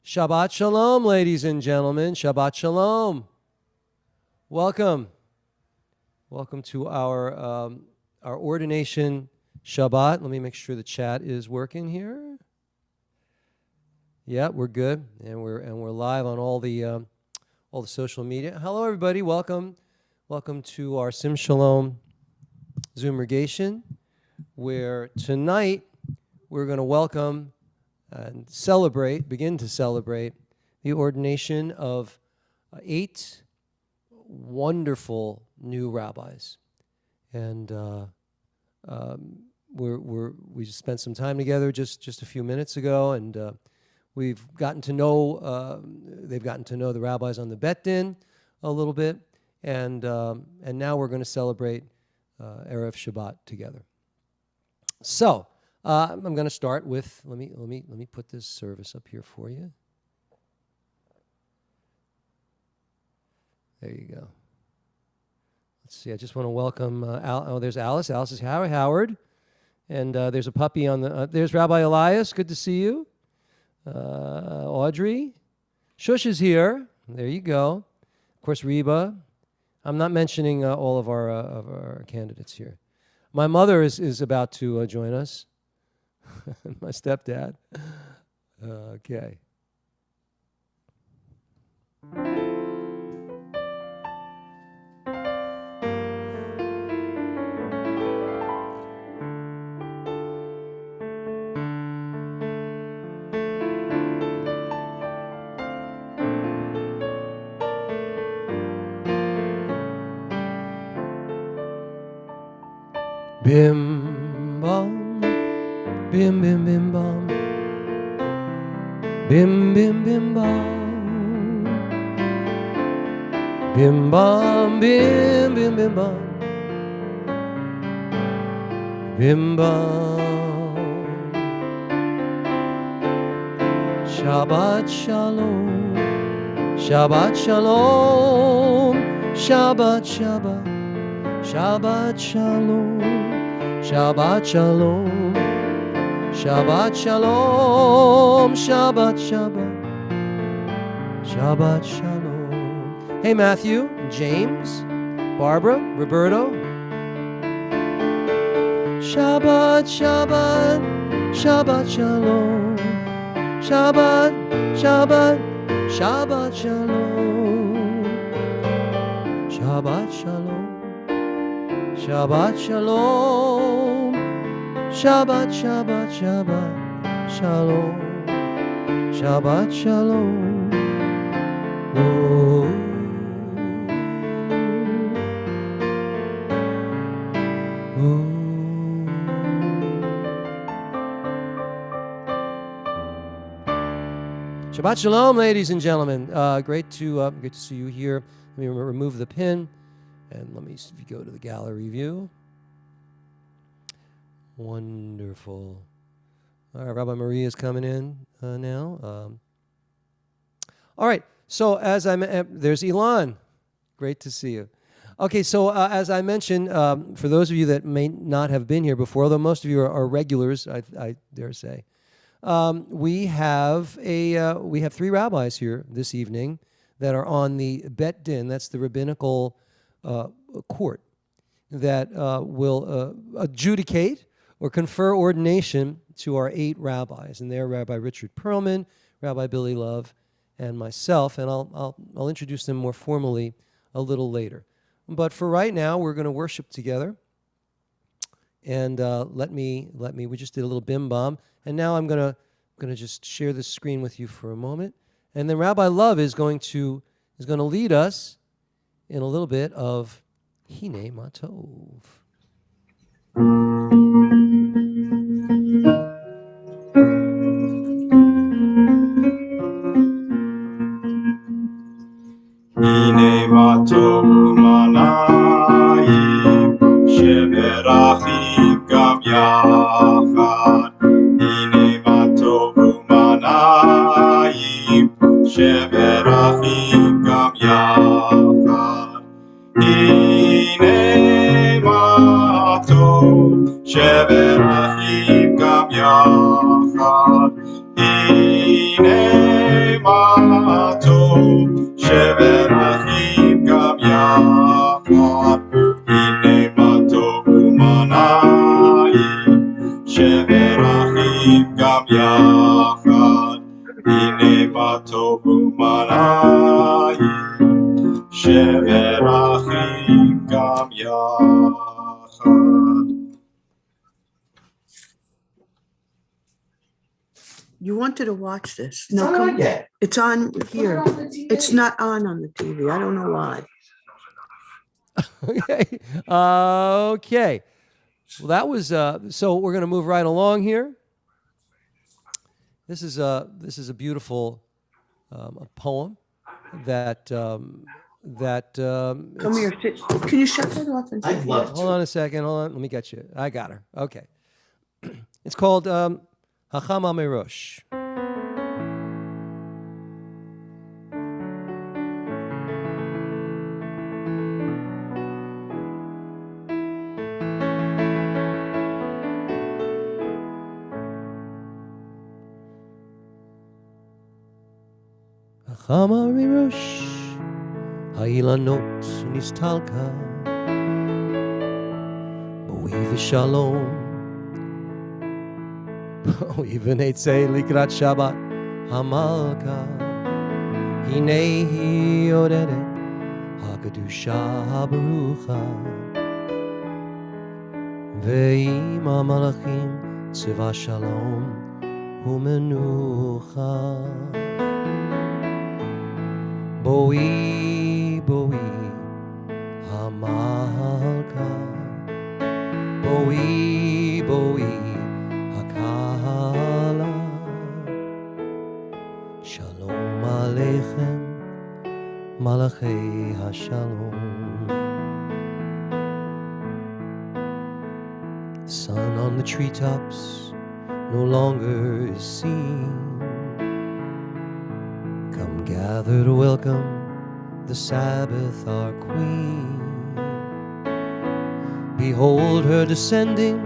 Shabbat Shalom, ladies and gentlemen. Shabbat Shalom. Welcome. Welcome to our ordination Shabbat. Let me make sure the chat is working here. Yeah, we're good, and we're live on all the social media. Hello, everybody. Welcome to our Sim Shalom Zoomregation, where tonight we're going to welcome and begin to celebrate the ordination of 8 wonderful new rabbis. And we just spent some time together just a few minutes ago, and we've gotten to know they've gotten to know the rabbis on the Bet Din a little bit, and now we're going to celebrate Erev Shabbat together. So I'm going to start with let me put this service up here for you. There you go. Let's see. I just want to welcome there's Alice. Alice is Howard, and there's a puppy on the. There's Rabbi Elias. Good to see you. Audrey, Shush is here. There you go. Of course, Reba. I'm not mentioning all of our candidates here. My mother is about to join us. My stepdad. Okay. Bim bam, bim bim bim bam, bim bim bim bam, bim bam, bim bim bim bam, bim bam. Shabbat shalom, Shabbat shalom, Shabbat Shabbat, Shabbat shalom. Shabbat Shalom, Shabbat Shalom, Shabbat Shabbat, Shabbat Shalom. Hey, Matthew, James, Barbara, Roberto. Shabbat Shabbat, Shabbat Shalom, Shabbat Shabbat, Shabbat Shalom, Shabbat Shalom. Shabbat Shalom, Shabbat Shabbat Shabbat Shalom, Shabbat Shalom. Oh. Oh. Shabbat Shalom, ladies and gentlemen. Great to see you here. Let me remove the pin. And let me go to the gallery view. Wonderful. All right, Rabbi Maria is coming in now. All right, so there's Elon. Great to see you. Okay, so as I mentioned, for those of you that may not have been here before, although most of you are regulars, I dare say, we have 3 rabbis here this evening that are on the Bet Din. That's the Rabbinical court that will adjudicate or confer ordination to our 8 rabbis, and they're Rabbi Richard Perlman, Rabbi Billy Love, and myself. And I'll introduce them more formally a little later. But for right now, we're going to worship together. And we just did a little bim bam, and now I'm going to just share the screen with you for a moment, and then Rabbi Love is going to lead us in a little bit of Hine Matov. Hine Matov Manayim Sheberachim Gam Yachad. Hine Matov Manayim Sheberachim Gam Yachad. Hine Matov Sheberachim Gam Yachad. Hine מה טוב, שבר אחים גם יחד. הנה מה טוב ומה נעים, שבר אחים גם יחד. הנה מה טוב ומה נעים, שבר אחים גם יחד. You wanted to watch this. It's not on yet. It's on here. It's not on the TV. I don't know why. Okay. Okay. Well, that was so. We're going to move right along here. This is a beautiful a poem that Come here. Can you shut that off? And I'd love Hold on a second. Hold on. Let me get you. I got her. Okay. It's called Hachama Merosh. Hachama Merosh, Hailanot Nistalka, Boi v'Shalom. Even Eitzei Likrat Shabbat Hamalka Hinei Yoredet HaKadusha HaBarucha Ve'im HaMalachim Tzeva Shalom U'Menucha Boi Boi Hamalka Boi Boi Shalom Aleichem, Malachei HaShalom. The sun on the treetops no longer is seen. Come gather to welcome the Sabbath, our Queen. Behold her descending,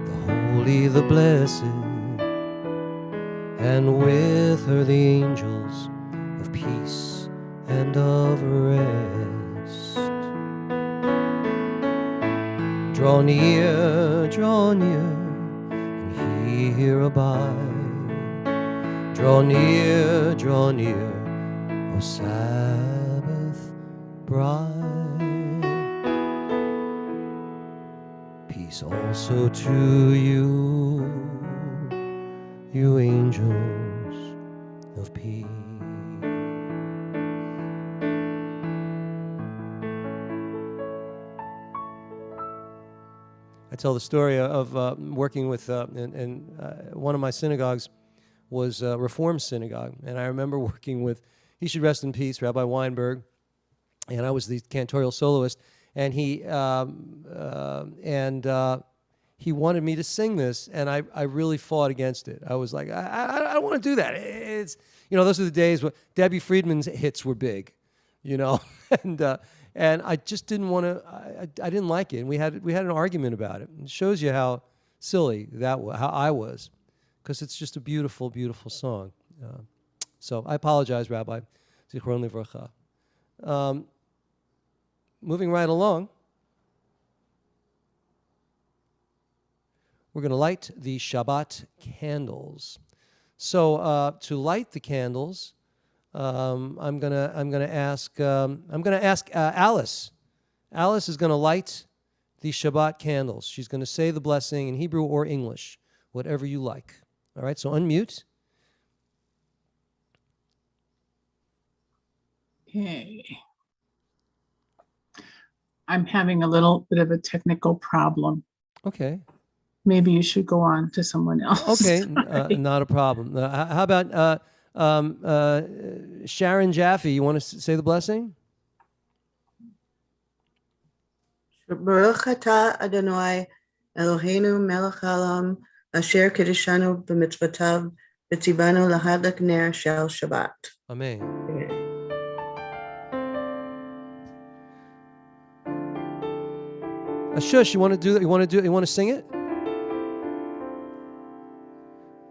the holy, the blessed, and with her the angels of peace and of rest. Draw near, and here abide. Draw near, O Sabbath bride. Peace also to you, you angels of peace. I tell the story of working with, one of my synagogues was a Reform synagogue, and I remember working with, he should rest in peace, Rabbi Weinberg, and I was the cantorial soloist, and he wanted me to sing this, and I really fought against it. I was like, I don't want to do that. It's, those are the days when Debbie Friedman's hits were big, and I just didn't want to. I didn't like it, and we had an argument about it. It shows you how silly how I was, because it's just a beautiful, beautiful song. So I apologize, Rabbi. Zichron livracha. Moving right along. We're going to light the Shabbat candles. So to light the candles, I'm going to ask Alice. Alice is going to light the Shabbat candles. She's going to say the blessing in Hebrew or English, whatever you like. All right, so unmute. Okay. I'm having a little bit of a technical problem. Okay. Maybe you should go on to someone else. Okay, not a problem. How about Sharon Jaffe? You want to say the blessing? Baruch atah Adonai Eloheinu melech haolam asher kiddushanu b'mitzvotav v'tzivanu lahadlik ner shel Shabbat. Amen. Shush, you want to do that? You want to sing it?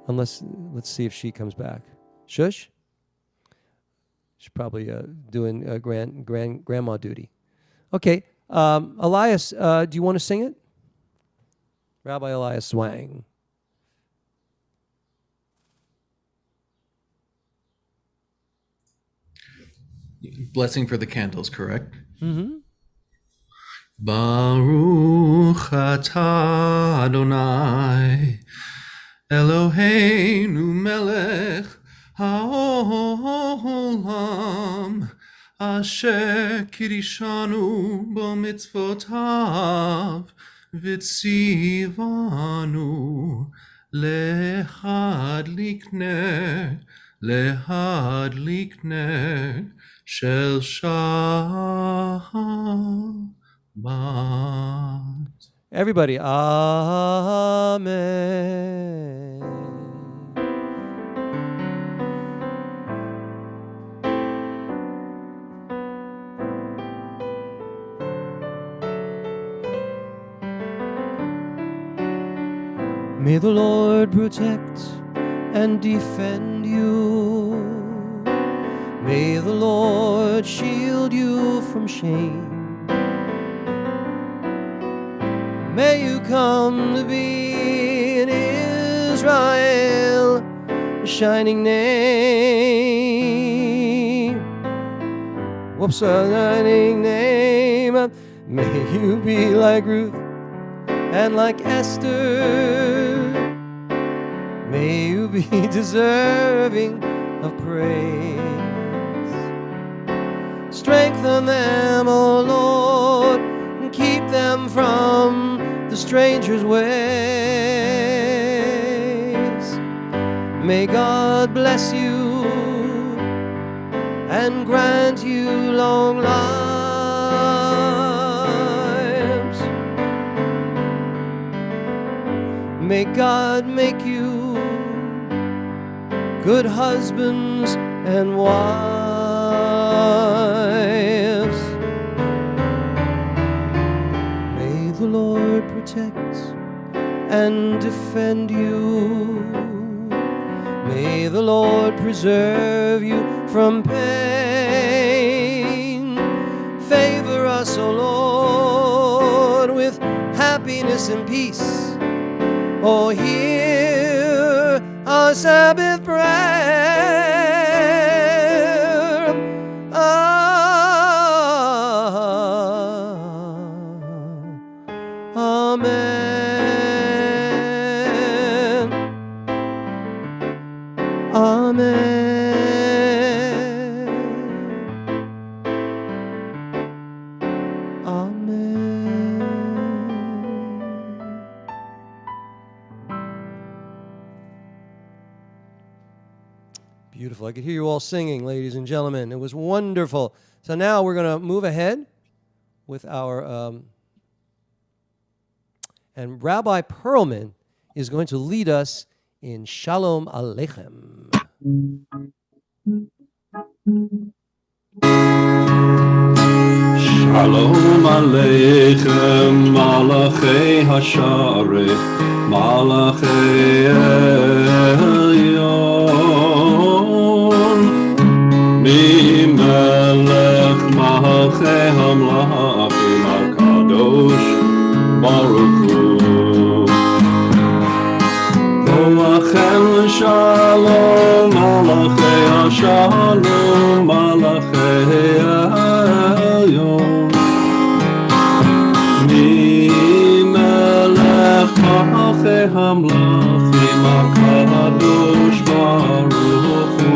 Let's see if she comes back. Shush. She's probably doing grandma duty. Okay, Elias, do you want to sing it? Rabbi Elias Swang. Blessing for the candles, correct? Mm-hmm. Baruch atah Adonai Eloheinu melech haolam asher kirishanu b'mitzvotav v'tzivanu lehadlik ner shel Shabbat. Everybody, Amen. May the Lord protect and defend you. May the Lord shield you from shame. May you come to be in Israel a shining name. A shining name. May you be like Ruth and like Esther. May you be deserving of praise. Strengthen them, O Lord, and keep them from the stranger's ways. May God bless you and grant you long lives. May God make you good husbands and wives. May the Lord protect and defend you. May the Lord preserve you from pain. Favor us, O Lord, with happiness and peace. Oh, hear our Sabbath prayer. Amen. Amen. Amen. Beautiful. I could hear you all singing, ladies and gentlemen. It was wonderful. So now we're going to move ahead with our, and Rabbi Perlman is going to lead us in Shalom Aleichem. Shalom Aleichem, Malachei Hashareh, Malachei Elyon, Mimelech Malachei Hamlachim HaKadosh Baruch Hu. Malachem Shalom, Malachei Hashalom, Malachei Elyon, Mimelech Malachei Hamlachim HaKadosh Baruch Hu.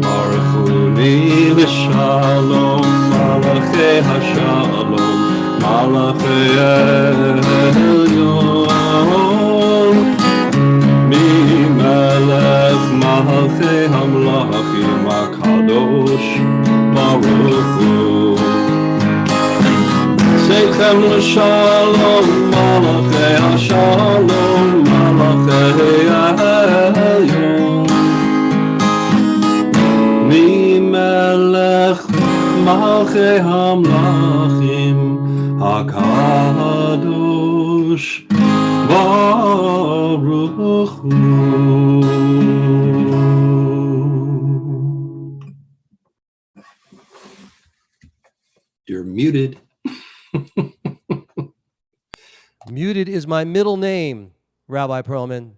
Baruch Hu Ni L'Shalom, Malachei Hashalom, Malachei Elyon, Mimelech Malachei Hamlachim HaKadosh Baruch Hu. Seichem L'Shalom, Malachei Hashalom, Malachei Elyon, Mimelech Malachei Hamlachim HaKadosh Baruch Hu. You're muted. Muted is my middle name, Rabbi Perlman.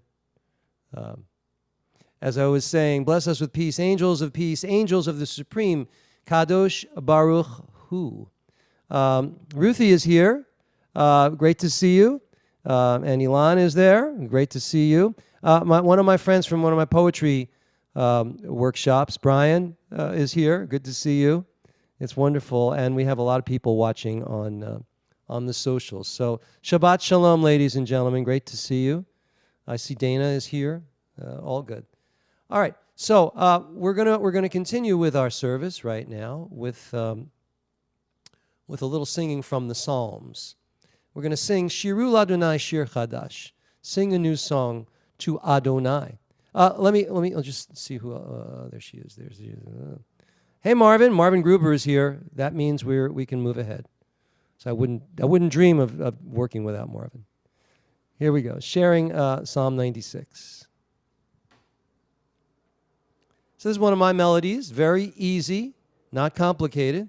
As I was saying, bless us with peace, angels of the supreme, Kadosh Baruch Hu. Ruthie is here. Great to see you. And Ilan is there. Great to see you. One of my friends from one of my poetry workshops, Brian, is here. Good to see you. It's wonderful. And we have a lot of people watching on the socials. So Shabbat Shalom, ladies and gentlemen. Great to see you. I see Dana is here. All good. All right. So we're gonna continue with our service right now with a little singing from the Psalms. We're going to sing Shiru Ladonai Shir Chadash. Sing a new song to Adonai. Let me. I'll just see who. There she is. Hey, Marvin Gruber is here. That means we can move ahead. So I wouldn't dream of working without Marvin. Here we go. Sharing Psalm 96. So this is one of my melodies. Very easy, not complicated.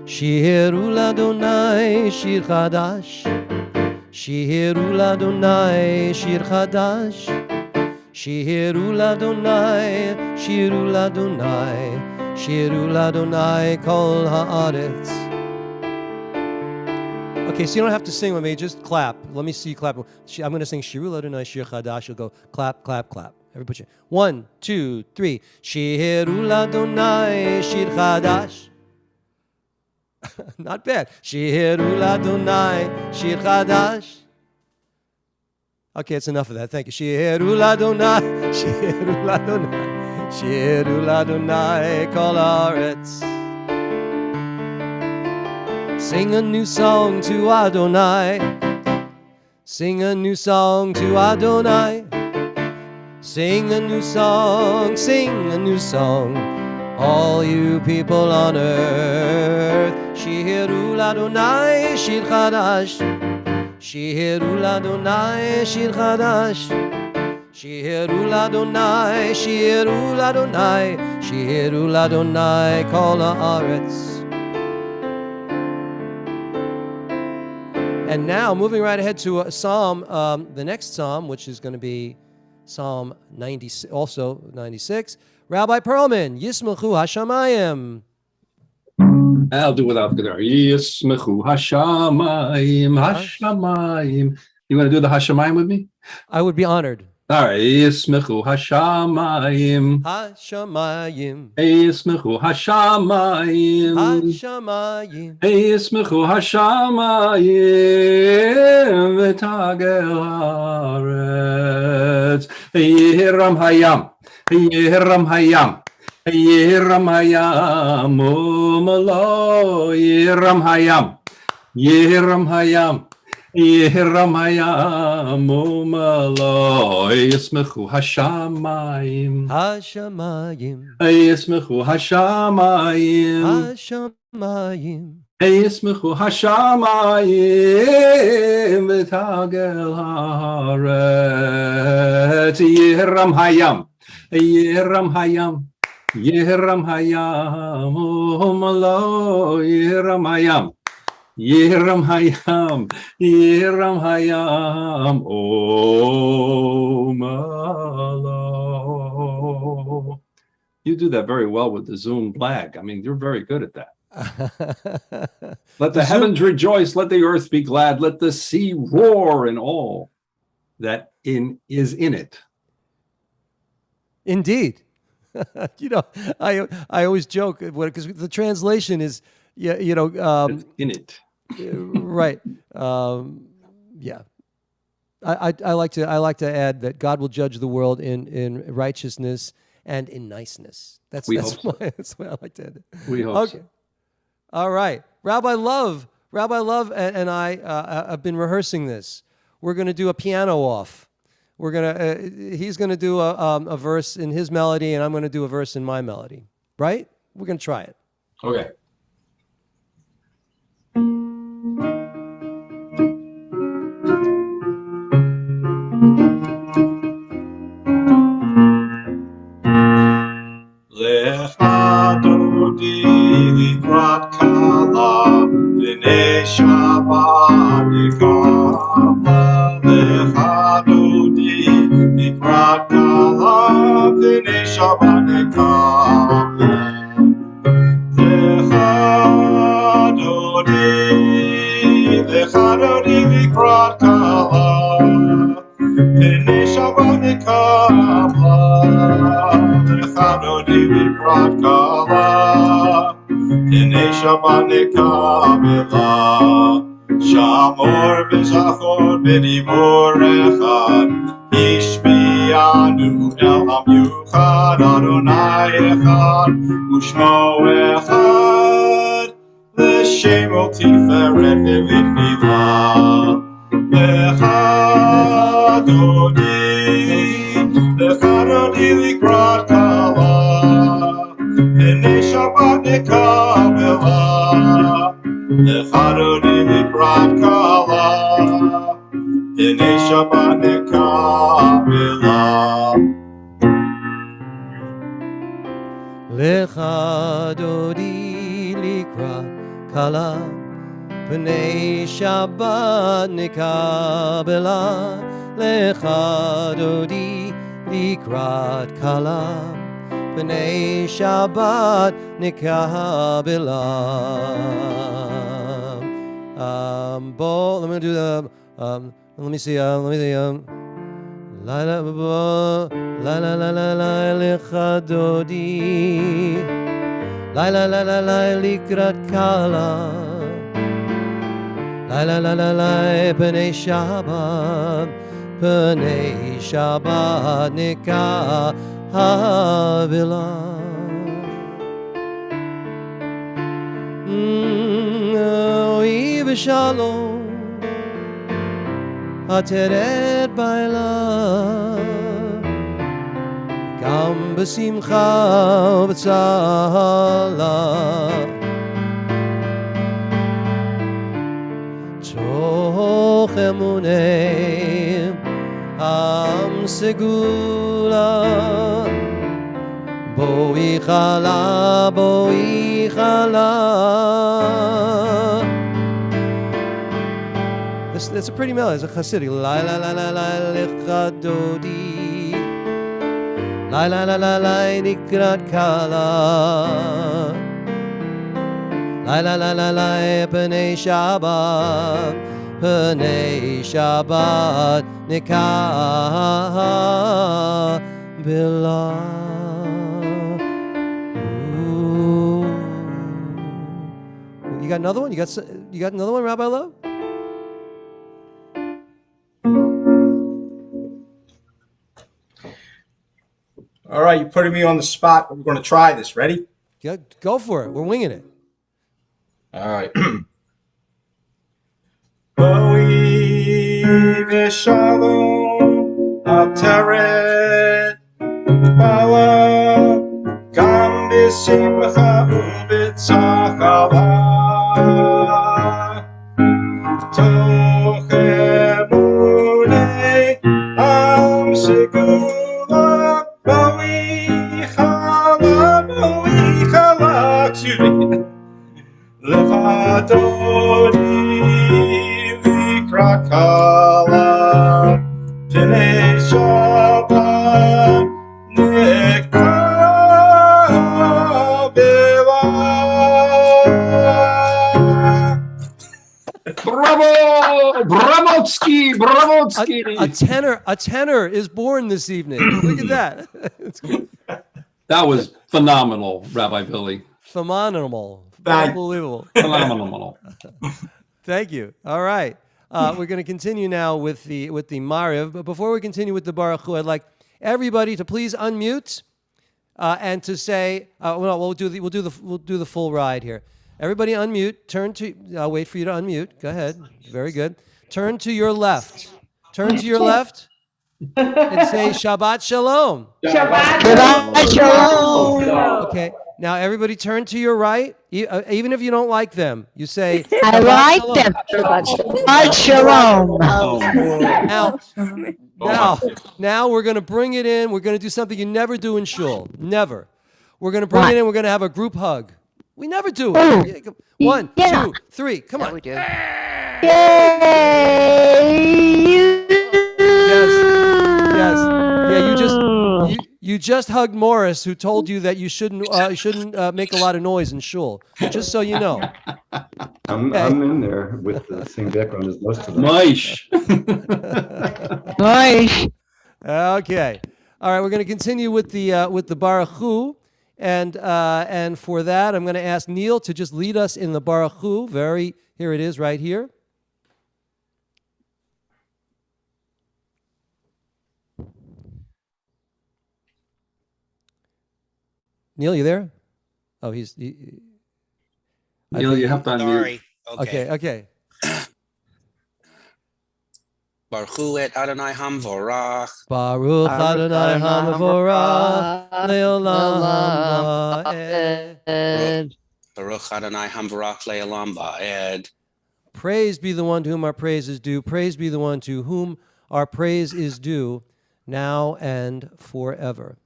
Shiru Ladonai Shir Chadash. Shiru Ladonai Shir Chadash. Shiru Ladonai, Shiru Ladonai, Shiru Ladonai Kol Haaretz. Okay, so you don't have to sing with me, just clap. Let me see you clap. I'm going to sing Shiru Ladonai Shir Chadash. You'll go clap, clap, clap. Everybody put your 1, 2, 3. Shiru Ladonai Shir Chadash. Not bad. Shiru Ladonai Shir Chadash. Okay, it's enough of that. Thank you. Shiru Ladonai, Shiru Ladonai, Shiru Ladonai Kol Haaretz. Sing a new song to Adonai. Sing a new song to Adonai. Sing a new song, sing a new song. All you people on earth. Shiru Ladonai Shir Chadash. Shiru Ladonai Shir Chadash. Shiru Ladonai, Shiru Ladonai, Shiru Ladonai Kol Haaretz. And now, moving right ahead to a psalm, the next psalm, which is going to be Psalm 90, also 96. Rabbi Perlman, Yismachu Hashamayim. I'll do without the Yismechu Hashamayim, Hashamayim. You want to do the Hashamayim with me? I would be honored. All right. Yismechu Hashamayim. Hashamayim. Yismechu Hashamayim. Hashamayim. Yismechu Hashamayim. V'tagel haaretz. Yehiram hayam. Yehiram hayam. Yehiram hayam. Umalo. Yehiram hayam. Yehiram hayam. Yehiram hayam. Umalo. Yismechu Hashamayim. Hashamayim. Yismechu Hashamayim. Hashamayim. Yismechu Hashamayim. V'tagel haaretz. Yehiram hayam. Yehiram hayam. Yehiram hayam. Umalo. Yehiram hayam. Yehiram hayam. Yehiram hayam. Umalo. You do that very well with the Zoom blag. I mean, you're very good at that. Let the heavens rejoice, let the earth be glad, let the sea roar, and all that is in it. Indeed. I always joke because the translation is, It's in it. right. Yeah. I like to add that God will judge the world in righteousness and in niceness. That's why I like to add it. We hope so. All right. Rabbi Love and I have been rehearsing this. We're going to do a piano off. He's going to do a verse in his melody, and I'm going to do a verse in my melody. Right? We're going to try it. Okay. Lecha Dodi Likrat Kala Pnei Shabbat Nekabla Lecha Dodi Likrat Kala Pnei Shabbat Nekabla Lecha Dodi Likrat Kala Pnei Shabbat Nekabla Shamor v'zachor b'dibur echad Ishmianu el ham yuchad Adonai echad U'shmo echad L'shemo tiferet v'litfilah Lecha Dodi likrat kala Pnei Shabbat nekabela Lecha Dodi likrat kala Pnei Shabbat nekabela Lecha Dodi likrat kala Pnei Shabbat nekabela Lecha Dodi likrat kala Pnei Shabbat nekabela. Let me do the. Let me see. La la la la la la lecha dodi. La la la la la likrat kala. La la la la la Pnei Shabbat. Pnei Shabbat nekabela. Shalom, ateret baila, gam besimcha v'tzala, toch emunem am segula, boi chala. That's a pretty melody. It's a Hasidic. La la la la la lecha dodi. La la la la la nikrat kala. La la la la la Pnei Shabbat. Pnei Shabbat nekabela. You got another one? You got another one, Rabbi Love? All right, you're putting me on the spot. We're going to try this. Ready? Yeah, go for it. We're winging it. All right. Boi v'shalom ateret bala gam b'simcha u'b'tzachara toch emunei am segula boi chala, excuse me. Lecha Dodi likrat kala Pnei Shabbat nekabela. Bravo! Bravotsky! A tenor is born this evening. Look at that. It's good. That was phenomenal, Rabbi Billy. Phenomenal. Thank- Unbelievable. Phenomenal. Thank you. All right. We're going to continue now with the Mariv. But before we continue with the Baruch Hu, I'd like everybody to please unmute and to say, we'll do the full ride here. Everybody unmute. Turn to. I'll wait for you to unmute. Go ahead. Very good. Turn to your left. Turn to your left and say Shabbat Shalom. Shabbat Shalom. Okay. Now everybody turn to your right. Even if you don't like them, you say I Shabbat like Shalom. them. Shabbat Shalom. Now we're going to bring it in. We're going to do something you never do in shul. Never. We're going to bring it in. We're going to have a group hug. We never do it. 1, 2, 3. Come on. We do. Yes. Yeah, you just hugged Morris, who told you that you shouldn't make a lot of noise in shul. Just so you know. I'm in there with the same background as most of them. Nice. Nice. Okay. All right, we're going to continue with the Baruch Hu, and for that, I'm going to ask Neil to just lead us in the Baruch Hu. Here it is, right here. Neil, you there? Oh, Neil, you have to unmute. Sorry. Okay. Baruch Hu et Adonai Hamvorach. Baruch Adonai Hamavorach Leolam Va'ed. Baruch Adonai Hamvorach Le'olam Va'ed. Praise be the one to whom our praise is due. Praise be the one to whom our praise is due, now and forever.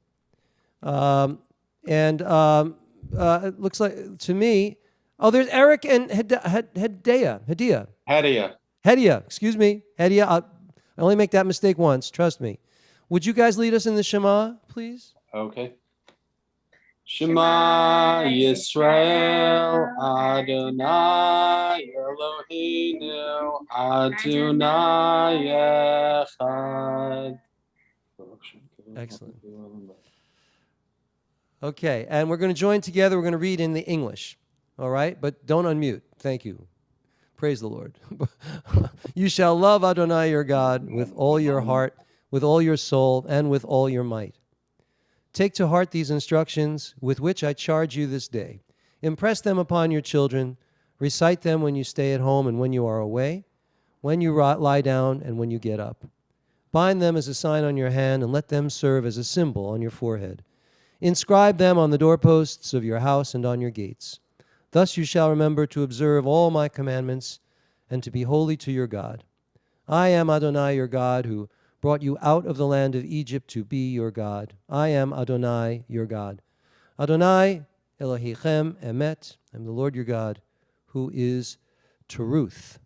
It looks like to me. Oh, there's Eric and Hediah. Excuse me, Hediah. I only make that mistake once. Trust me. Would you guys lead us in the Shema, please? Okay. Shema Yisrael Adonai Eloheinu Adonai Echad. Excellent. Okay, and we're going to join together. We're going to read in the English. All right, but don't unmute. Thank you. Praise the Lord. You shall love Adonai your God with all your heart, with all your soul, and with all your might. Take to heart these instructions with which I charge you this day. Impress them upon your children. Recite them when you stay at home and when you are away, when you lie down and when you get up. Bind them as a sign on your hand and let them serve as a symbol on your forehead. Inscribe them on the doorposts of your house and on your gates. Thus you shall remember to observe all my commandments and to be holy to your God. I am Adonai your God, who brought you out of the land of Egypt to be your God. I am Adonai your God. Adonai Elohechem Emet. I am the Lord your God, who is truth.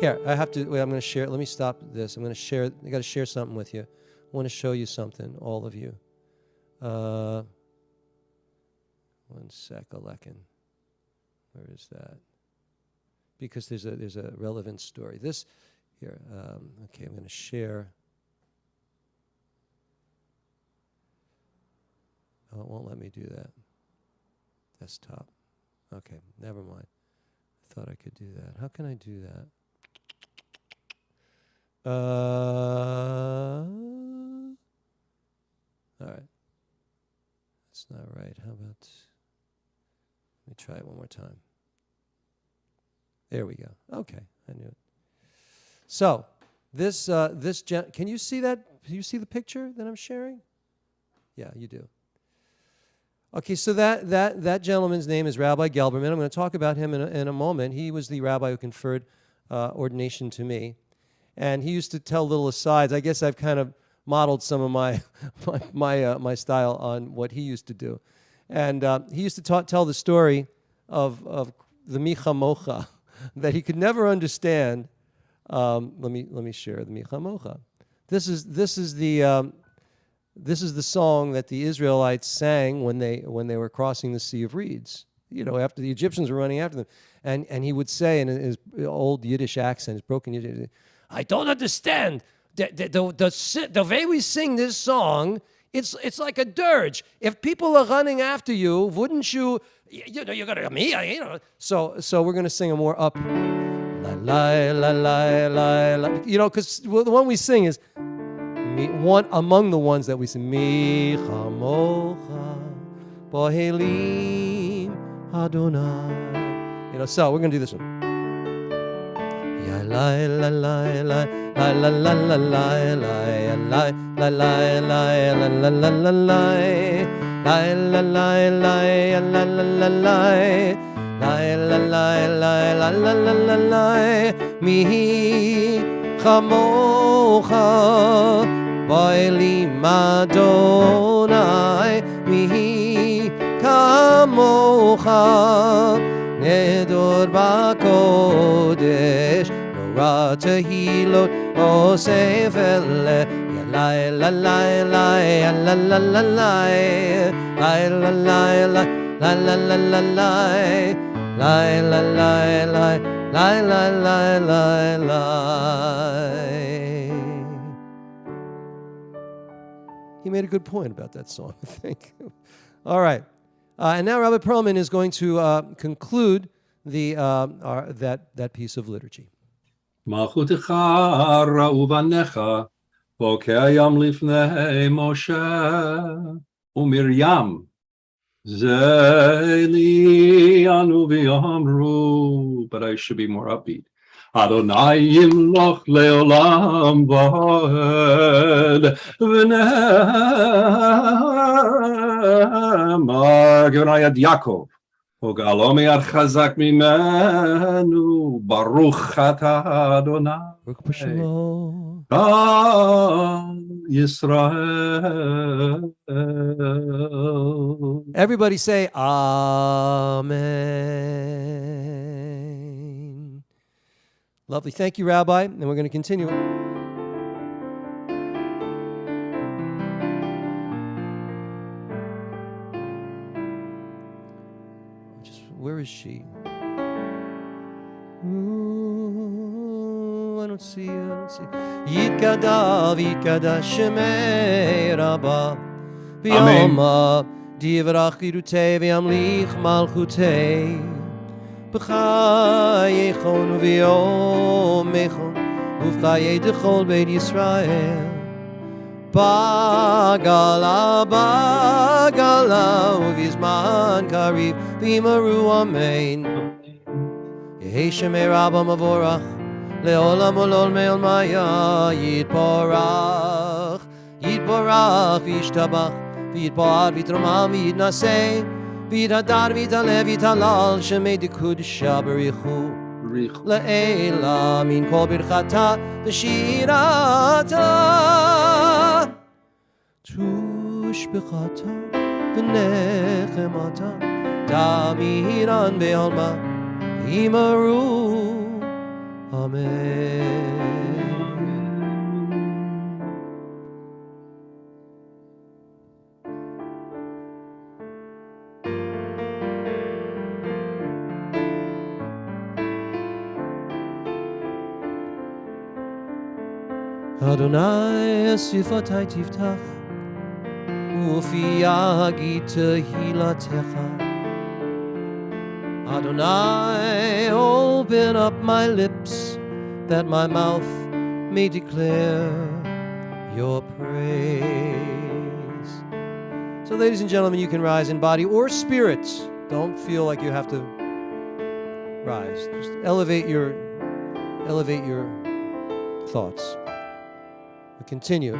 Here, I'm going to share. Let me stop this. I got to share something with you. I want to show you something, all of you. 1 sec, a leckin. Where is that? Because there's a relevant story. Okay, I'm going to share. Oh, it won't let me do that. Desktop. Okay, never mind. I thought I could do that. How can I do that? All right. That's not right. How about, let me try it one more time. There we go. Okay, I knew it. So, can you see that? Do you see the picture that I'm sharing? Yeah, you do. Okay, so that gentleman's name is Rabbi Gelberman. I'm going to talk about him in a moment. He was the rabbi who conferred ordination to me. And he used to tell little asides. I guess I've kind of modeled some of my style on what he used to do. And he used to tell the story of the Micha Mocha that he could never understand. Let me share the Micha Mocha. This is the song that the Israelites sang when they were crossing the Sea of Reeds. You know, after the Egyptians were running after them, and he would say in his old Yiddish accent, his broken Yiddish, I don't understand. The way we sing this song, it's like a dirge. If people are running after you, wouldn't you? You know, you gotta me. You know. So we're gonna sing a more up. La la la la la la. You know, because the one we sing is one among the ones that we sing. Mi chamocha bohelim Adonai. You know, so we're gonna do this one. La la la la la la la la la la la la la la la la la la la mi chamocha boelim Adonai mi kamocha nedor bakodesh nora tehilot osef ele yalai lalai lai la la lai lai la lai lai la la la la lai lai la lai lai lai la lai lai lai. He made a good point about that song, I think. All right. And now Rabbi Perlman is going to conclude that piece of liturgy. Malchutecha ra'u banecha, v'okayam lifnei Moshe u'Miriam, Zeli anu v'yamru, but I should be more upbeat. Adonai yimloch leolam v'ed v'ne'emar Adonai ad Yaakov וגאלומי עד חזק ממנו ברוך אתה אדוני ישראל. Everybody say Amen. Lovely. Thank you, Rabbi. And we're going to continue. Where is she? Ooh, I don't see her. Yitkadav, Yitkadav, Shemei Rabba, V'yoma, Divrach Yirutei, V'yamlich Malchutei, B'chayechon V'yomechon, Uv'chayei Dechol Beit Yisrael, Bagala, Bagala, Uv'yizman Kariv, V'yimaru Amen. Yehi Shemei Rabba Mavorach, Le'olam Olol Me'ol Maya, Yitporach, Yitporach, V'yishtabach, V'yitpo'ad, V'yitromam, V'yitnaseh, V'yitadar, V'yitaleh, V'yitalal, Shemei Dikud Shabarichu, Le'ela, Min Kol Birchata, V'shirata, Tushbechata, V'nechemata, Damiran Be'alma, Imaru, Amen. Adonai sifatai tiftach, ufi yagid tehilatecha. Adonai, open up my lips, that my mouth may declare your praise. So, ladies and gentlemen, you can rise in body or spirit. Don't feel like you have to rise. Just elevate your thoughts. We continue.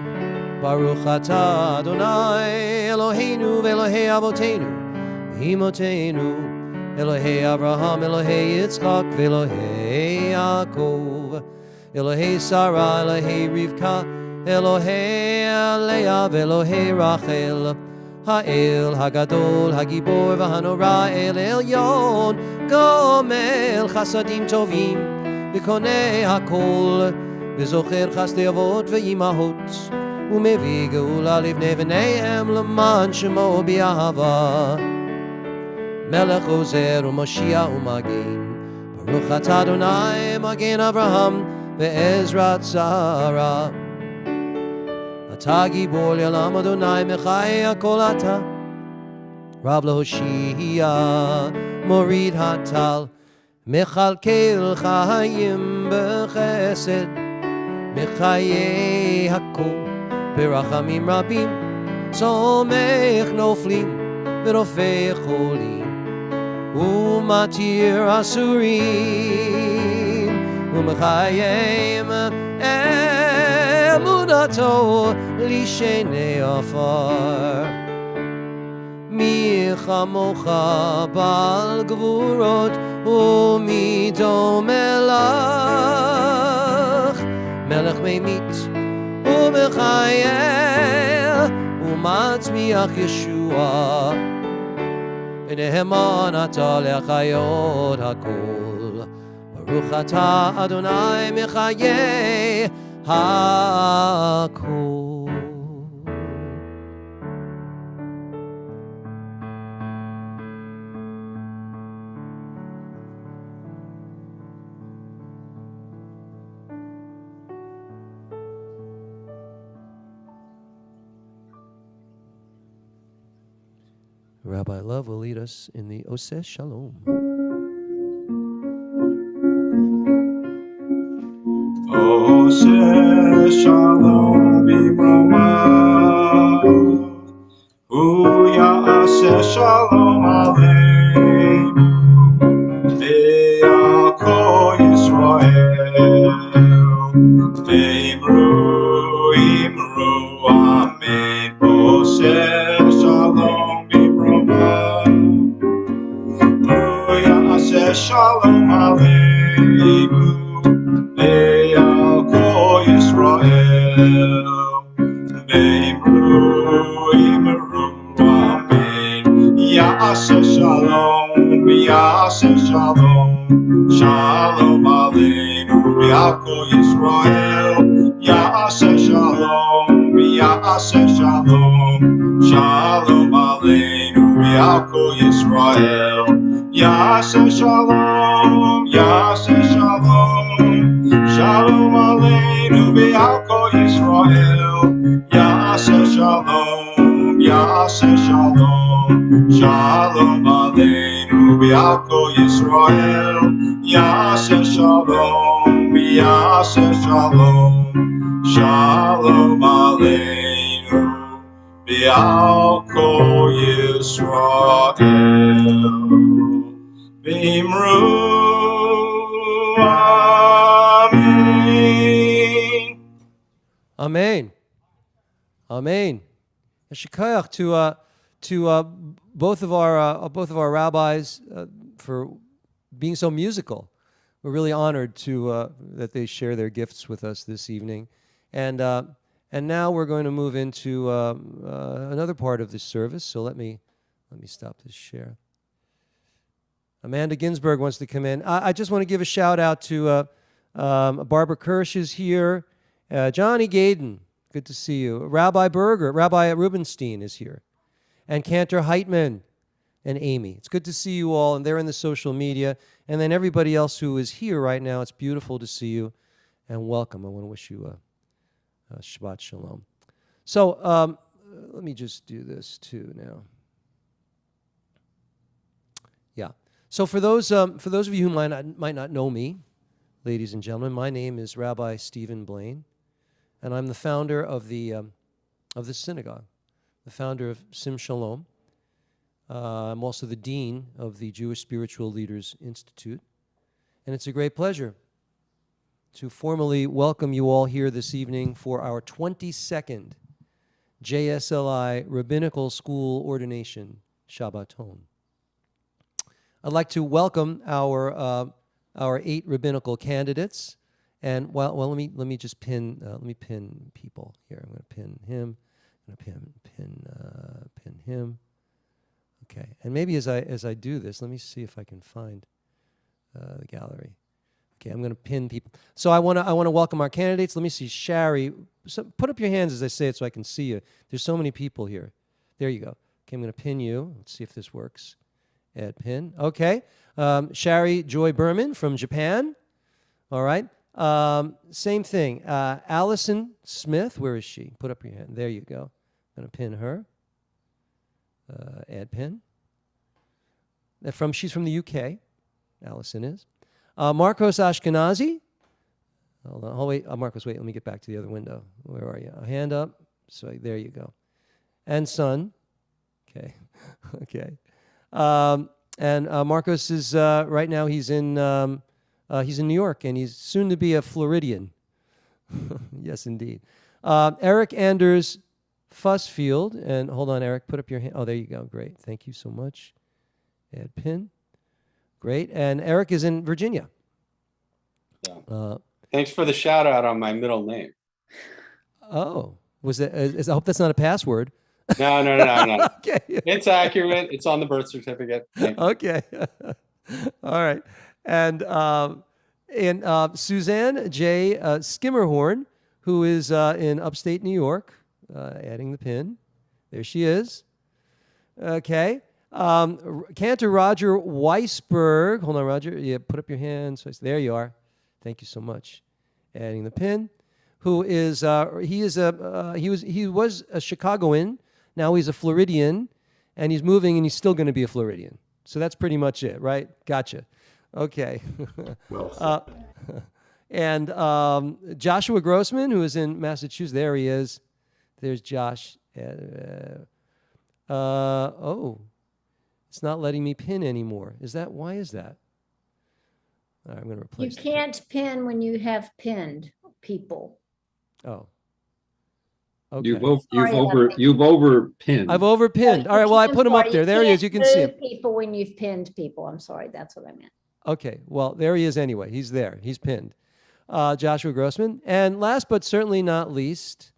Baruch atah Adonai Eloheinu ve'Elohei avotenu v'imotenu Elohei Avraham, Elohei Yitzchak, Elohei Yaakov, Elohei Sarah, Elohei Rivka, Elohei Leah, Elohei Rachel, Ha'el, Hagadol, Hagibor, V'hanora, El Elyon, Gomel, Chasadim Tovim, V'konei Hakol, V'zocher Chasdei Avot V'imahot, U'mevi Geula Livnei V'neihem, L'man Shemo B'Ahava, Melech Ozer u'Moshiach u'Magen, Baruch atah Adonai Magen Avraham ve'Ezrat Sarah. Atah Gibor Le'olam Adonai Mechai Hakol Atah, Rav L'Hoshia Morid Hatal, Mechalkel Chayim B'Chesed, Mechayei Hakol B'Rachamim Rabim, Somech Noflim V'Rofei Cholim, Umatir Asurim, Umechayim Emunato Lishenei Afar. Mi chamocha bal gvurot umi domelach, Melech meimit umechayel umatzmiach Yeshua. ונאמן אתה לחיות הכל. ברוך אתה אדוני מחיי הכל. Rabbi Love will lead us in the Oseh Shalom. Oseh Shalom Bimroma, Uyaseh Shalom Aleinu, Be'al Yisrael, Be'imru Imru Amen. Oseh Shalom Bimroma, Uyaseh Shalom Aleinu, Be'al Yisrael, Be'imru Imru Amen. Ya'aseh Shalom, Ya'aseh Shalom, Shalom Aleinu, Be'al Yisrael. Ya'aseh Shalom, Ya'aseh Shalom, Shalom Aleinu, Be'al Yisrael. Ya'aseh Shalom, Ya'aseh Shalom, Shalom Aleinu, Be'al Yisrael. Ya'aseh Shalom, Ya'aseh Shalom, Shalom Aleinu, Be'al Yisrael. Ya'aseh Shalom, Ya'aseh Shalom, Shalom Aleinu, Be'al Yisrael. Bimru Amen. Amen. Amen. Shikayach to both of our rabbis for being so musical. We're really honored to that they share their gifts with us this evening, and now we're going to move into another part of this service. So let me stop this share. Amanda Ginsburg wants to come in. I just want to give a shout out to Barbara Kirsch is here. Johnny Gaden, good to see you. Rabbi Berger, Rabbi Rubenstein is here. And Cantor Heitman and Amy. It's good to see you all, and they're in the social media. And then everybody else who is here right now, it's beautiful to see you, and welcome. I want to wish you a Shabbat Shalom. So let me just do this too now. Yeah. So for those of you who might not know me, ladies and gentlemen, my name is Rabbi Stephen Blaine, and I'm the founder of the synagogue, the founder of Sim Shalom. I'm also the dean of the Jewish Spiritual Leaders Institute, and it's a great pleasure to formally welcome you all here this evening for our 22nd JSLI Rabbinical School Ordination Shabbaton. I'd like to welcome our 8 rabbinical candidates, and well, let me just pin people here. I'm going to pin him. I'm going to pin him. Okay, and maybe as I do this, let me see if I can find the gallery. Okay, I'm going to pin people. So I want to welcome our candidates. Let me see, Shari. So put up your hands as I say it so I can see you. There's so many people here. There you go. Okay, I'm going to pin you. Let's see if this works. Add pin. Okay. Shari Joy Berman from Japan. All right. Same thing. Allison Smith. Where is she? Put up your hand. There you go. I'm going to pin her. Add pin. She's from the UK. Allison is. Marcos Ashkenazi. Hold on. Oh, wait. Marcos, wait. Let me get back to the other window. Where are you? A hand up. So there you go. And son. Okay. Okay. And Marcos is right now. He's in New York, and he's soon to be a Floridian. Yes, indeed. Eric Anders Fussfield, and hold on, Eric, put up your hand. Oh, there you go. Great, thank you so much. Add pin. Great, and Eric is in Virginia. Yeah. Thanks for the shout out on my middle name. Oh, was that? I hope that's not a password. No. Okay. It's accurate. It's on the birth certificate. Thank you. Okay. All right. And Suzanne J. Skimmerhorn, who is in upstate New York, adding the pin. There she is. Okay. Cantor Roger Weisberg. Hold on, Roger. Yeah, put up your hand. So there you are. Thank you so much. Adding the pin. Who is he was a Chicagoan. Now he's a Floridian, and he's moving, and he's still going to be a Floridian. So that's pretty much it, right? Gotcha. Okay. Well, and Joshua Grossman, who is in Massachusetts. There he is. There's Josh. It's not letting me pin anymore. Why is that? All right, I'm going to You replace. can't pin when you have pinned people. Oh. Okay. You've overpinned. I've overpinned. All right. Well, I put him up there. There he is. You can see him. People when you've pinned people. I'm sorry. That's what I meant. Okay. Well, there he is anyway. He's there. He's pinned. Joshua Grossman. And last but certainly not least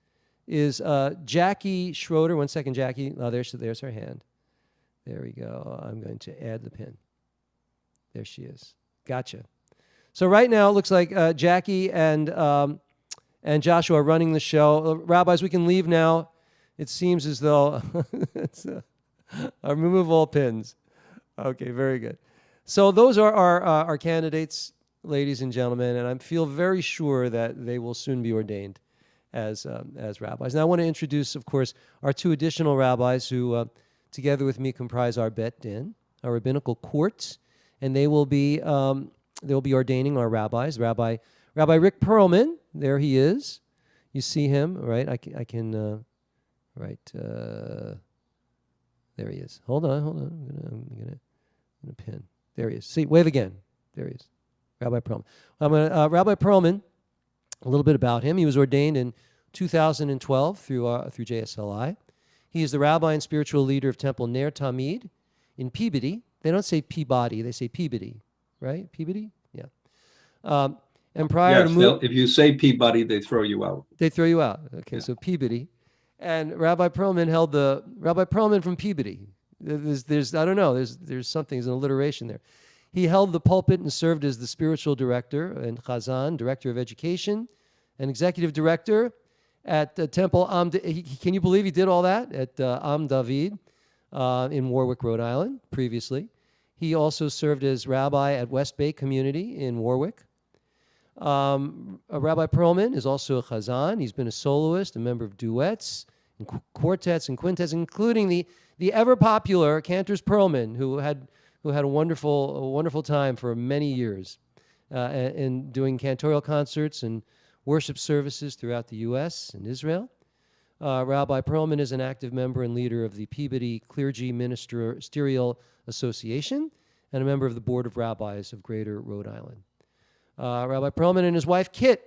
is Jackie Schroeder. 1 second, Jackie. Oh, there's her hand. There we go. I'm going to add the pin. There she is. Gotcha. So right now it looks like Jackie and Joshua are running the show. Rabbis, we can leave now. It seems as though I remove all pins. Okay, very good. So those are our candidates, ladies and gentlemen, and I feel very sure that they will soon be ordained as rabbis. Now I want to introduce, of course, our two additional rabbis who, together with me, comprise our Bet Din, our rabbinical court, and they will be ordaining our rabbis. Rabbi Rick Perlman, there he is. You see him, right? I can right. There he is. Hold on. I'm gonna pin. There he is. See, wave again. There he is. Rabbi Perlman. Rabbi Perlman. A little bit about him. He was ordained in 2012 through JSLI. He is the rabbi and spiritual leader of Temple Ner Tamid in Peabody. They don't say Peabody, they say Peabody, right? Peabody? Yeah. And prior to if you say Peabody, they throw you out. They throw you out. Okay, yeah. So Peabody. And Rabbi Perlman held Rabbi Perlman from Peabody. There's I don't know, there's something, there's an alliteration there. He held the pulpit and served as the spiritual director and Chazan, director of education, and executive director at the Temple Am. Can you believe he did all that at Am David in Warwick, Rhode Island, previously? He also served as rabbi at West Bay Community in Warwick. Rabbi Perlman is also a Chazan. He's been a soloist, a member of duets, and quartets and quintets, including the ever popular Cantors Perlman, who had a wonderful time for many years in doing cantorial concerts and worship services throughout the U.S. and Israel. Rabbi Perlman is an active member and leader of the Peabody Clergy Ministerial Association and a member of the Board of Rabbis of Greater Rhode Island. Rabbi Perlman and his wife, Kit,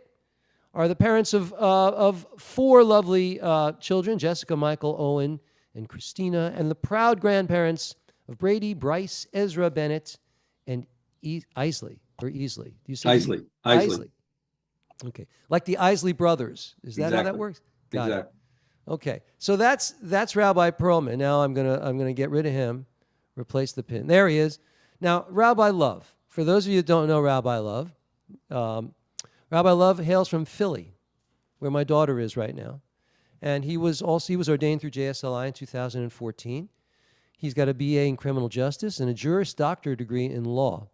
are the parents of four lovely children, Jessica, Michael, Owen, and Christina, and the proud grandparents of Brady, Bryce, Ezra, Bennett, and Isley, or Easley. Do you say Isley? Okay, like the Isley brothers. Is that how that works? Got it. Okay, so that's Rabbi Perlman. Now I'm gonna get rid of him, replace the pin. There he is. Now Rabbi Love. For those of you that don't know Rabbi Love, Rabbi Love hails from Philly, where my daughter is right now, and he was ordained through JSLI in 2014. He's got a BA in criminal justice and a Juris Doctor degree in law.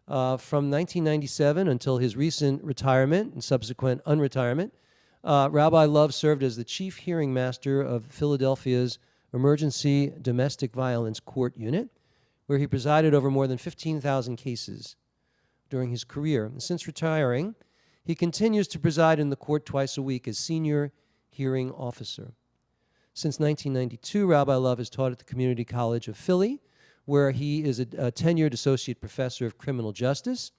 From 1997 until his recent retirement and subsequent unretirement, Rabbi Love served as the chief hearing master of Philadelphia's Emergency Domestic Violence Court Unit, where he presided over more than 15,000 cases during his career. And since retiring, he continues to preside in the court twice a week as senior hearing officer. Since 1992, Rabbi Love has taught at the Community College of Philly, where he is a tenured associate professor of criminal justice,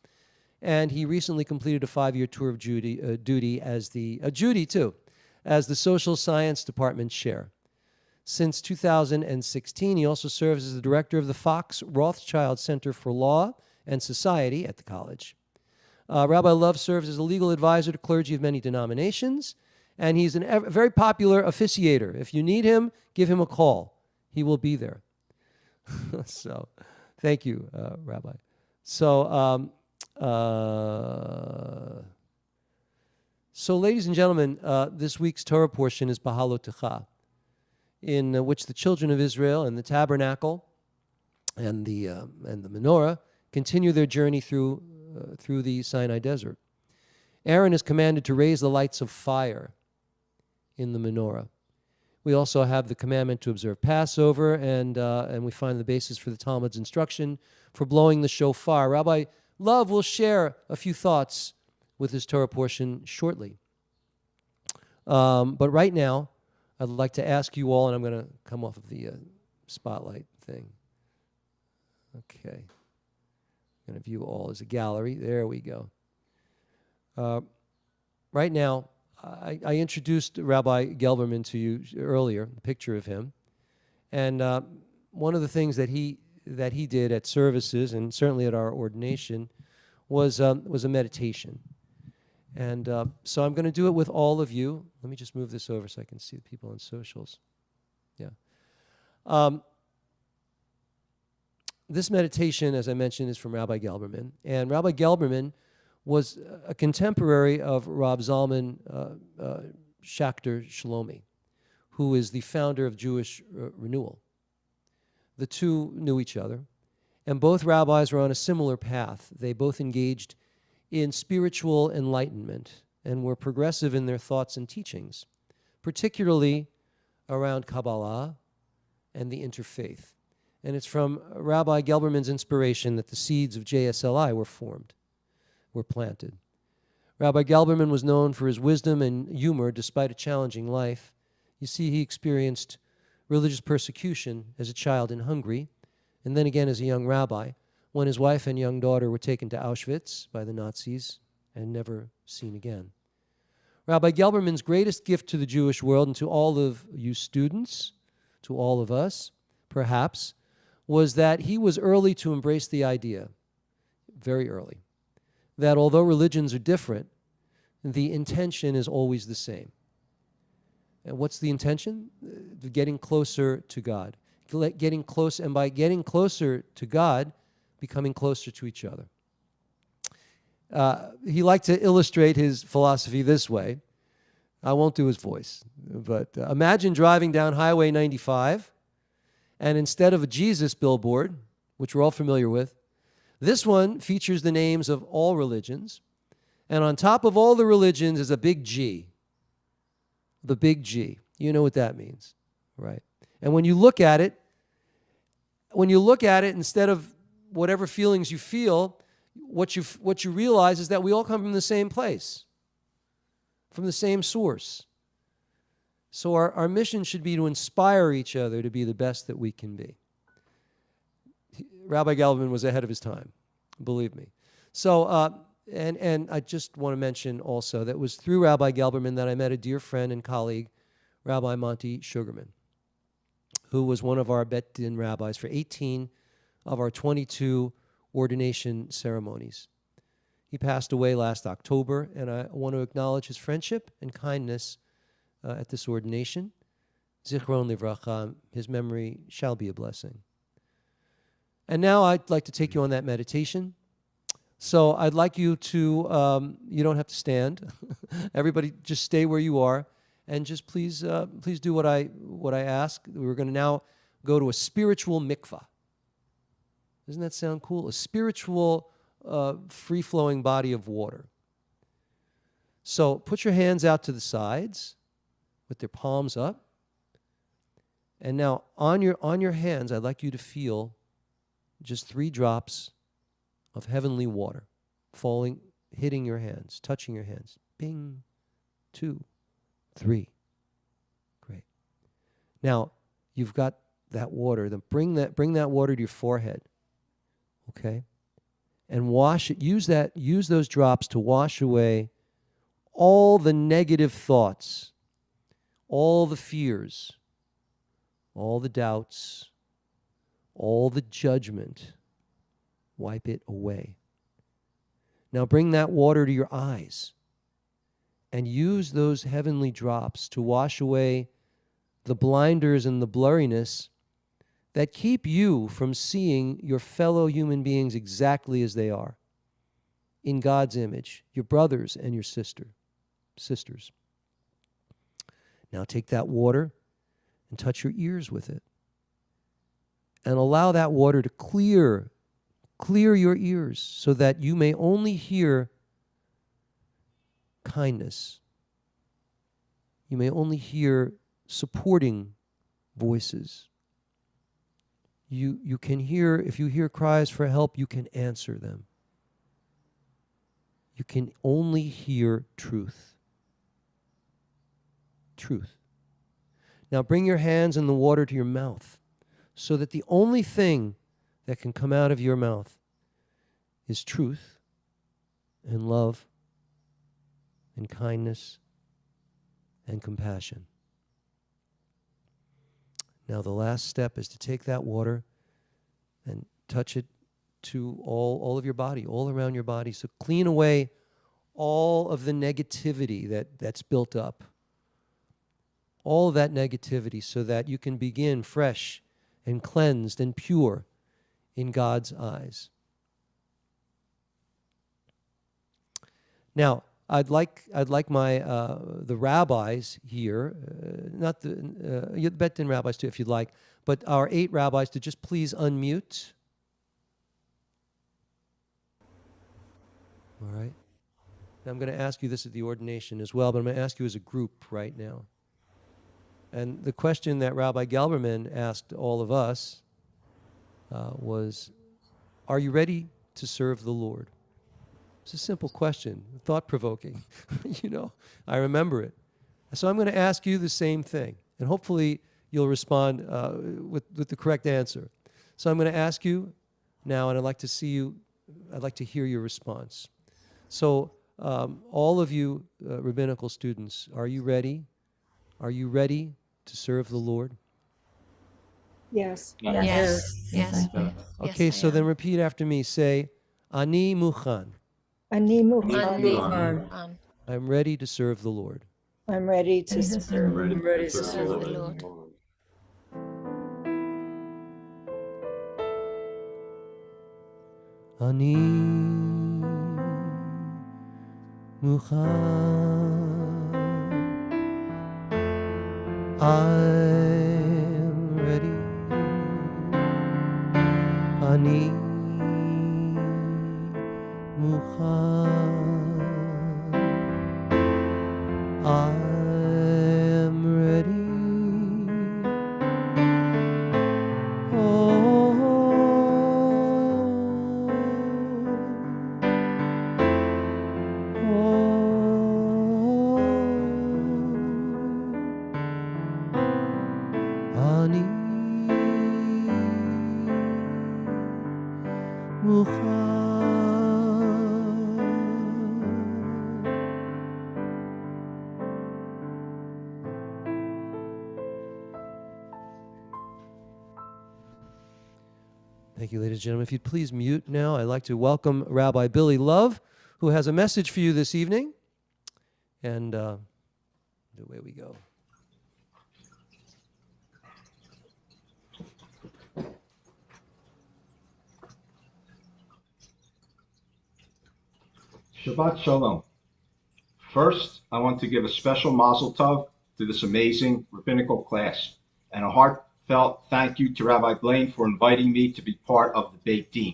and he recently completed a 5-year tour of duty as the social science department chair. Since 2016, he also serves as the director of the Fox Rothschild Center for Law and Society at the college. Rabbi Love serves as a legal advisor to clergy of many denominations And he's a very popular officiator. If you need him, give him a call. He will be there. So, thank you, Rabbi. So, ladies and gentlemen, this week's Torah portion is Bahalotecha, in which the children of Israel and the tabernacle and the menorah continue their journey through the Sinai desert. Aaron is commanded to raise the lights of fire in the menorah. We also have the commandment to observe Passover, and we find the basis for the Talmud's instruction for blowing the shofar. Rabbi Love will share a few thoughts with this Torah portion shortly. But right now, I'd like to ask you all, and I'm going to come off of the spotlight thing. Okay. I'm going to view all as a gallery. There we go. Right now, I introduced Rabbi Gelberman to you earlier, a picture of him. And one of the things that he did at services, and certainly at our ordination, was a meditation. And so I'm going to do it with all of you. Let me just move this over so I can see the people on socials. Yeah. This meditation, as I mentioned, is from Rabbi Gelberman. And Rabbi Gelberman was a contemporary of Rav Zalman Schachter Shalomi, who is the founder of Jewish Renewal. The two knew each other, and both rabbis were on a similar path. They both engaged in spiritual enlightenment and were progressive in their thoughts and teachings, particularly around Kabbalah and the interfaith. And it's from Rabbi Gelberman's inspiration that the seeds of JSLI were planted. Rabbi Gelberman was known for his wisdom and humor despite a challenging life. You see, he experienced religious persecution as a child in Hungary, and then again as a young rabbi, when his wife and young daughter were taken to Auschwitz by the Nazis and never seen again. Rabbi Gelberman's greatest gift to the Jewish world and to all of you students, to all of us, perhaps, was that he was early to embrace the idea, very early, that although religions are different, the intention is always the same. And what's the intention? Getting closer to God. Getting close, and by getting closer to God, becoming closer to each other. He liked to illustrate his philosophy this way. I won't do his voice, but imagine driving down Highway 95, and instead of a Jesus billboard, which we're all familiar with, this one features the names of all religions, and on top of all the religions is a big G. The big G. You know what that means, right? And when you look at it, instead of whatever feelings you feel, what you realize is that we all come from the same place, from the same source. So our mission should be to inspire each other to be the best that we can be. Rabbi Gelberman was ahead of his time, believe me. So, and I just want to mention also that it was through Rabbi Gelberman that I met a dear friend and colleague, Rabbi Monty Sugarman, who was one of our Bet Din rabbis for 18 of our 22 ordination ceremonies. He passed away last October, and I want to acknowledge his friendship and kindness at this ordination. Zichron Livracha, his memory shall be a blessing. And now I'd like to take you on that meditation. So I'd like you to, you don't have to stand. Everybody just stay where you are, and just please do what I ask. We're going to now go to a spiritual mikvah. Doesn't that sound cool? A spiritual, free-flowing body of water. So put your hands out to the sides with their palms up. And now on your hands, I'd like you to feel just 3 drops of heavenly water falling, hitting your hands, touching your hands. Bing, 2, 3. Great. Now, you've got that water. Then bring that water to your forehead. Okay? And wash it. Use those drops to wash away all the negative thoughts, all the fears, all the doubts, all the judgment. Wipe it away. Now bring that water to your eyes and use those heavenly drops to wash away the blinders and the blurriness that keep you from seeing your fellow human beings exactly as they are, in God's image, your brothers and your sisters. Now take that water and touch your ears with it, and allow that water to clear your ears so that you may only hear kindness. You may only hear supporting voices. You can hear, if you hear cries for help, you can answer them. You can only hear truth. Truth. Now bring your hands and the water to your mouth so that the only thing that can come out of your mouth is truth and love and kindness and compassion. Now the last step is to take that water and touch it to all of your body, all around your body. So clean away all of the negativity that's built up. All of that negativity so that you can begin fresh and cleansed and pure in God's eyes. Now, I'd like my the rabbis here, not the Bet Din rabbis too, if you'd like, but our 8 rabbis to just please unmute. All right. Now I'm going to ask you this at the ordination as well, but I'm going to ask you as a group right now. And the question that Rabbi Gelberman asked all of us was, are you ready to serve the Lord? It's a simple question, thought-provoking. I remember it. So I'm going to ask you the same thing, and hopefully you'll respond with the correct answer. So I'm going to ask you now, and I'd like to hear your response. So all of you rabbinical students, are you ready? Are you ready to serve the Lord? Yes. Yes. Okay, so then repeat after me. Say, Ani Muchan. Ani Muhan. I'm ready to serve the Lord. I'm ready to serve. I'm ready to serve the Lord. Ani Muchan. I'm ready. Ani Muchan. I'm ready. Ani Muchan. Thank you, ladies and gentlemen. If you'd please mute now, I'd like to welcome Rabbi Billy Love, who has a message for you this evening. And away we go. Shabbat Shalom. First, I want to give a special mazel tov to this amazing rabbinical class and a heartfelt thank you to Rabbi Blaine for inviting me to be part of the Beit Din.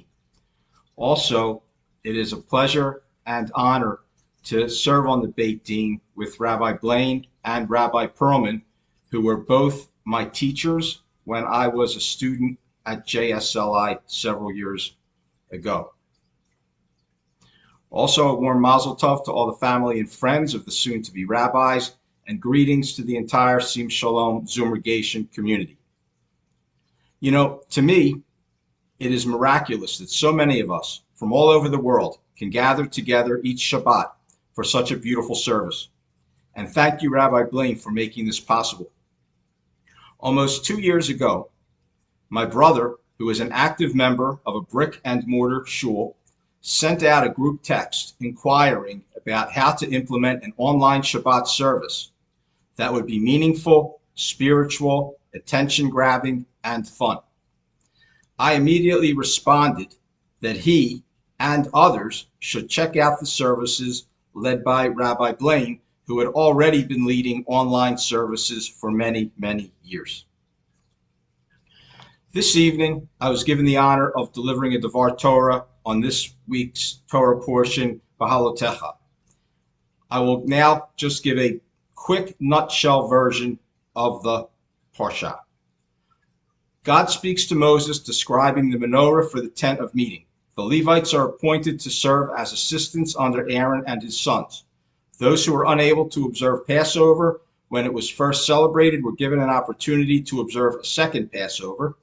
Also, it is a pleasure and honor to serve on the Beit Din with Rabbi Blaine and Rabbi Perlman, who were both my teachers when I was a student at JSLI several years ago. Also, a warm mazel tov to all the family and friends of the soon-to-be rabbis, and greetings to the entire Sim Shalom Zoomregation community. To me, it is miraculous that so many of us from all over the world can gather together each Shabbat for such a beautiful service. And thank you, Rabbi Blaine, for making this possible. Almost 2 years ago, my brother, who is an active member of a brick and mortar shul, sent out a group text inquiring about how to implement an online Shabbat service that would be meaningful, spiritual, attention-grabbing, and fun. I immediately responded that he and others should check out the services led by Rabbi Blaine, who had already been leading online services for many, many years. This evening, I was given the honor of delivering a Devar Torah on this week's Torah portion, Bahalotecha. I will now just give a quick nutshell version of the Parsha. God speaks to Moses describing the menorah for the tent of meeting. The Levites are appointed to serve as assistants under Aaron and his sons. Those who were unable to observe Passover when it was first celebrated were given an opportunity to observe a second Passover.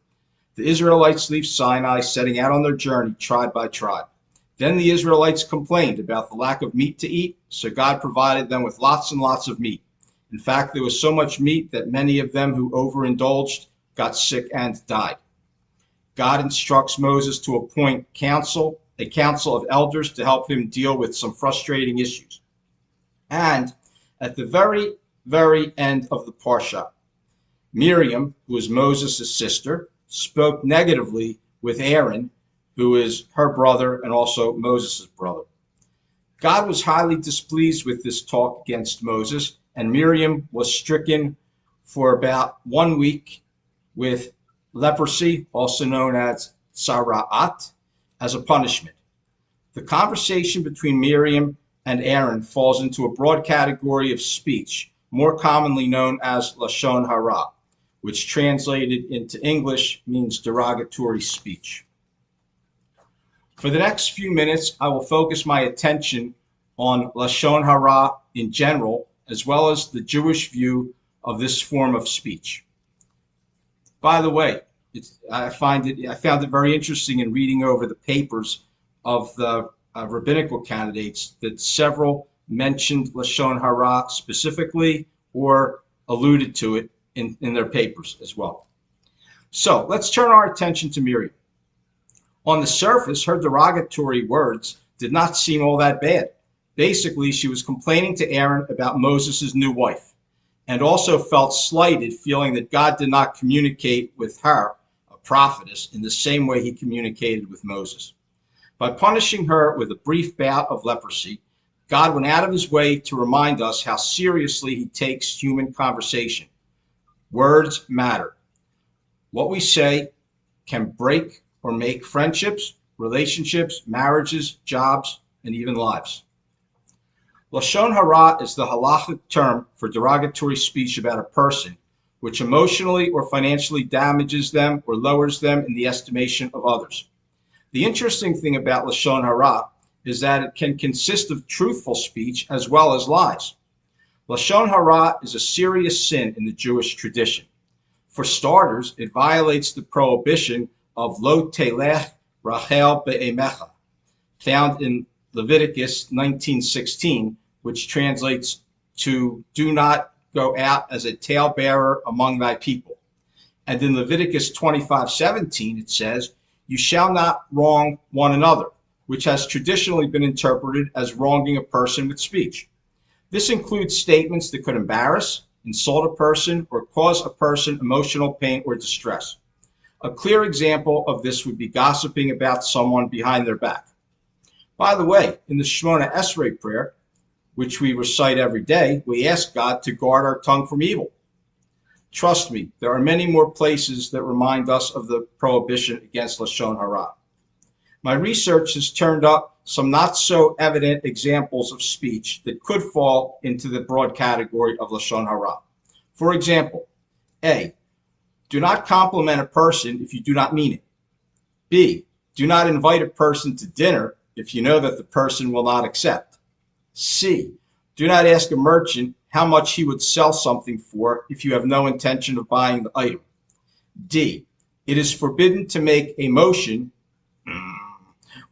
The Israelites leave Sinai, setting out on their journey tribe by tribe. Then the Israelites complained about the lack of meat to eat, so God provided them with lots and lots of meat. In fact, there was so much meat that many of them who overindulged got sick and died. God instructs Moses to appoint a council of elders to help him deal with some frustrating issues. And at the very, very end of the Parsha, Miriam, who is Moses' sister, spoke negatively with Aaron, who is her brother and also Moses' brother. God was highly displeased with this talk against Moses, and Miriam was stricken for about 1 week with leprosy, also known as Sara'at, as a punishment. The conversation between Miriam and Aaron falls into a broad category of speech, more commonly known as Lashon Hara, which translated into English means derogatory speech. For the next few minutes, I will focus my attention on Lashon Hara in general, as well as the Jewish view of this form of speech. By the way, I found it very interesting in reading over the papers of the rabbinical candidates that several mentioned Lashon Hara specifically or alluded to it in their papers as well. So let's turn our attention to Miriam. On the surface, her derogatory words did not seem all that bad. Basically, she was complaining to Aaron about Moses' new wife, and also felt slighted, feeling that God did not communicate with her, a prophetess, in the same way he communicated with Moses. By punishing her with a brief bout of leprosy, God went out of his way to remind us how seriously he takes human conversation. Words matter. What we say can break or make friendships, relationships, marriages, jobs, and even lives. Lashon Hara is the halachic term for derogatory speech about a person, which emotionally or financially damages them or lowers them in the estimation of others. The interesting thing about Lashon Hara is that it can consist of truthful speech as well as lies. Lashon Hara is a serious sin in the Jewish tradition. For starters, it violates the prohibition of Lo Telech Rachel Be'emecha, found in Leviticus 19:16, which translates to "do not go out as a talebearer among thy people." And in Leviticus 25:17, it says, "You shall not wrong one another," which has traditionally been interpreted as wronging a person with speech. This includes statements that could embarrass, insult a person, or cause a person emotional pain or distress. A clear example of this would be gossiping about someone behind their back. By the way, in the Shemona Esrei prayer, which we recite every day, we ask God to guard our tongue from evil. Trust me, there are many more places that remind us of the prohibition against Lashon Hara. My research has turned up some not so evident examples of speech that could fall into the broad category of Lashon Hara. For example, A, do not compliment a person if you do not mean it. B, do not invite a person to dinner if you know that the person will not accept. C, do not ask a merchant how much he would sell something for if you have no intention of buying the item. D, it is forbidden to make a motion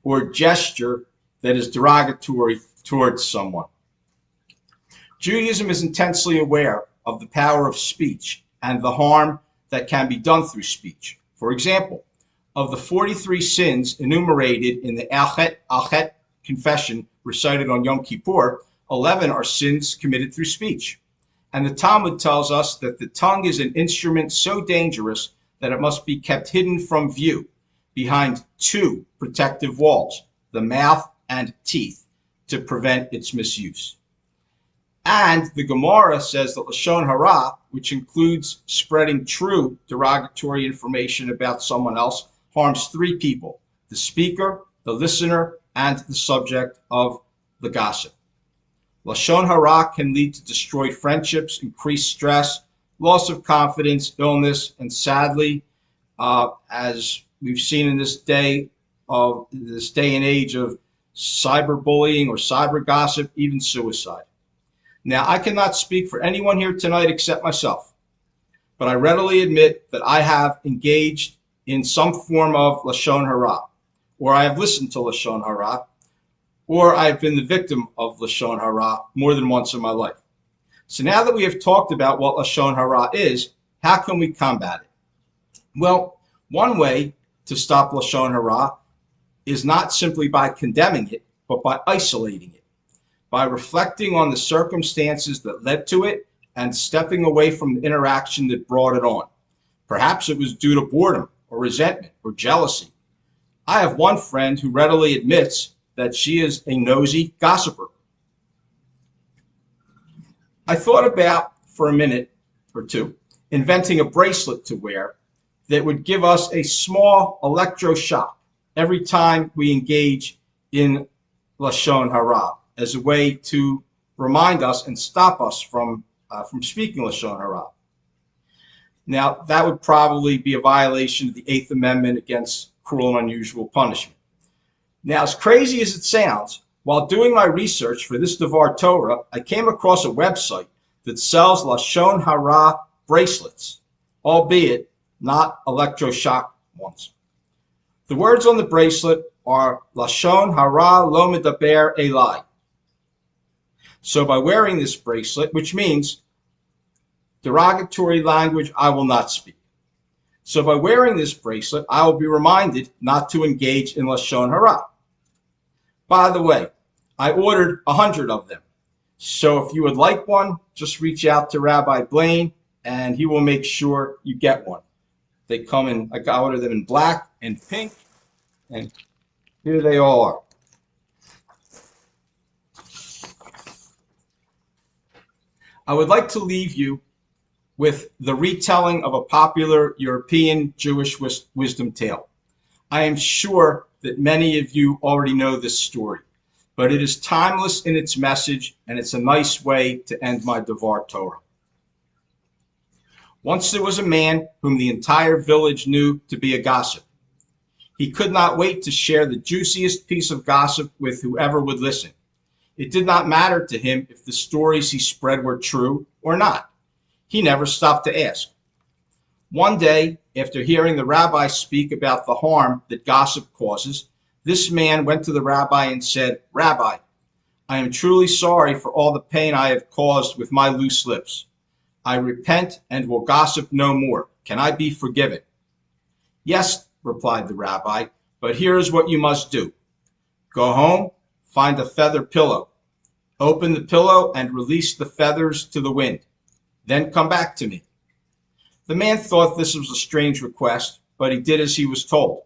or gesture that is derogatory towards someone. Judaism is intensely aware of the power of speech and the harm that can be done through speech. For example, Of the 43 sins enumerated in the Alchet confession recited on Yom Kippur, 11 are sins committed through speech. And the Talmud tells us that the tongue is an instrument so dangerous that it must be kept hidden from view behind two protective walls, the mouth and teeth, to prevent its misuse. And the Gemara says that Lashon Hara, which includes spreading true derogatory information about someone else, harms three people: the speaker, the listener, and the subject of the gossip. Lashon Hara can lead to destroyed friendships, increased stress, loss of confidence, illness, and sadly, as we've seen in this day and age of cyberbullying or cyber gossip, even suicide. Now, I cannot speak for anyone here tonight except myself, but I readily admit that I have engaged in some form of Lashon Hara, or I have listened to Lashon Hara, or I've been the victim of Lashon Hara more than once in my life. So now that we have talked about what Lashon Hara is, how can we combat it? Well, one way to stop Lashon Hara is not simply by condemning it, but by isolating it, by reflecting on the circumstances that led to it and stepping away from the interaction that brought it on. Perhaps it was due to boredom or resentment or jealousy. I have one friend who readily admits that she is a nosy gossiper. I thought about, for a minute or two, inventing a bracelet to wear that would give us a small electroshock every time we engage in Lashon Hara, as a way to remind us and stop us from speaking Lashon Hara. Now, that would probably be a violation of the Eighth Amendment against cruel and unusual punishment. Now, as crazy as it sounds, while doing my research for this Devar Torah, I came across a website that sells Lashon Hara bracelets, albeit not electroshock ones. The words on the bracelet are Lashon Hara lo medaber elai. So by wearing this bracelet, which means derogatory language I will not speak. So by wearing this bracelet, I will be reminded not to engage in Lashon Hara. By the way, I ordered 100 of them. So if you would like one, just reach out to Rabbi Blaine and he will make sure you get one. They come in, I ordered them in black and pink, and here they all are. I would like to leave you with the retelling of a popular European Jewish wisdom tale. I am sure that many of you already know this story, but it is timeless in its message, and it's a nice way to end my Devar Torah. Once there was a man whom the entire village knew to be a gossip. He could not wait to share the juiciest piece of gossip with whoever would listen. It did not matter to him if the stories he spread were true or not. He never stopped to ask. One day, after hearing the rabbi speak about the harm that gossip causes, this man went to the rabbi and said, "Rabbi, I am truly sorry for all the pain I have caused with my loose lips. I repent and will gossip no more. Can I be forgiven?" "Yes," replied the rabbi, "but here is what you must do. Go home, find a feather pillow, open the pillow and release the feathers to the wind. Then come back to me." The man thought this was a strange request, but he did as he was told.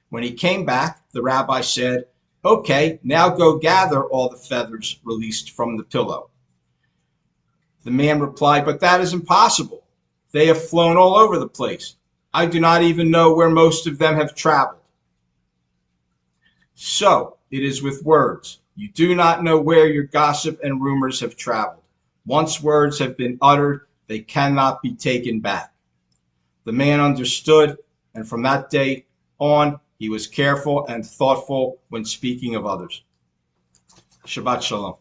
When he came back, the rabbi said, "Okay, now go gather all the feathers released from the pillow." The man replied, "But that is impossible. They have flown all over the place. I do not even know where most of them have traveled." So it is with words. You do not know where your gossip and rumors have traveled. Once words have been uttered, they cannot be taken back. The man understood, and from that day on, he was careful and thoughtful when speaking of others. Shabbat Shalom.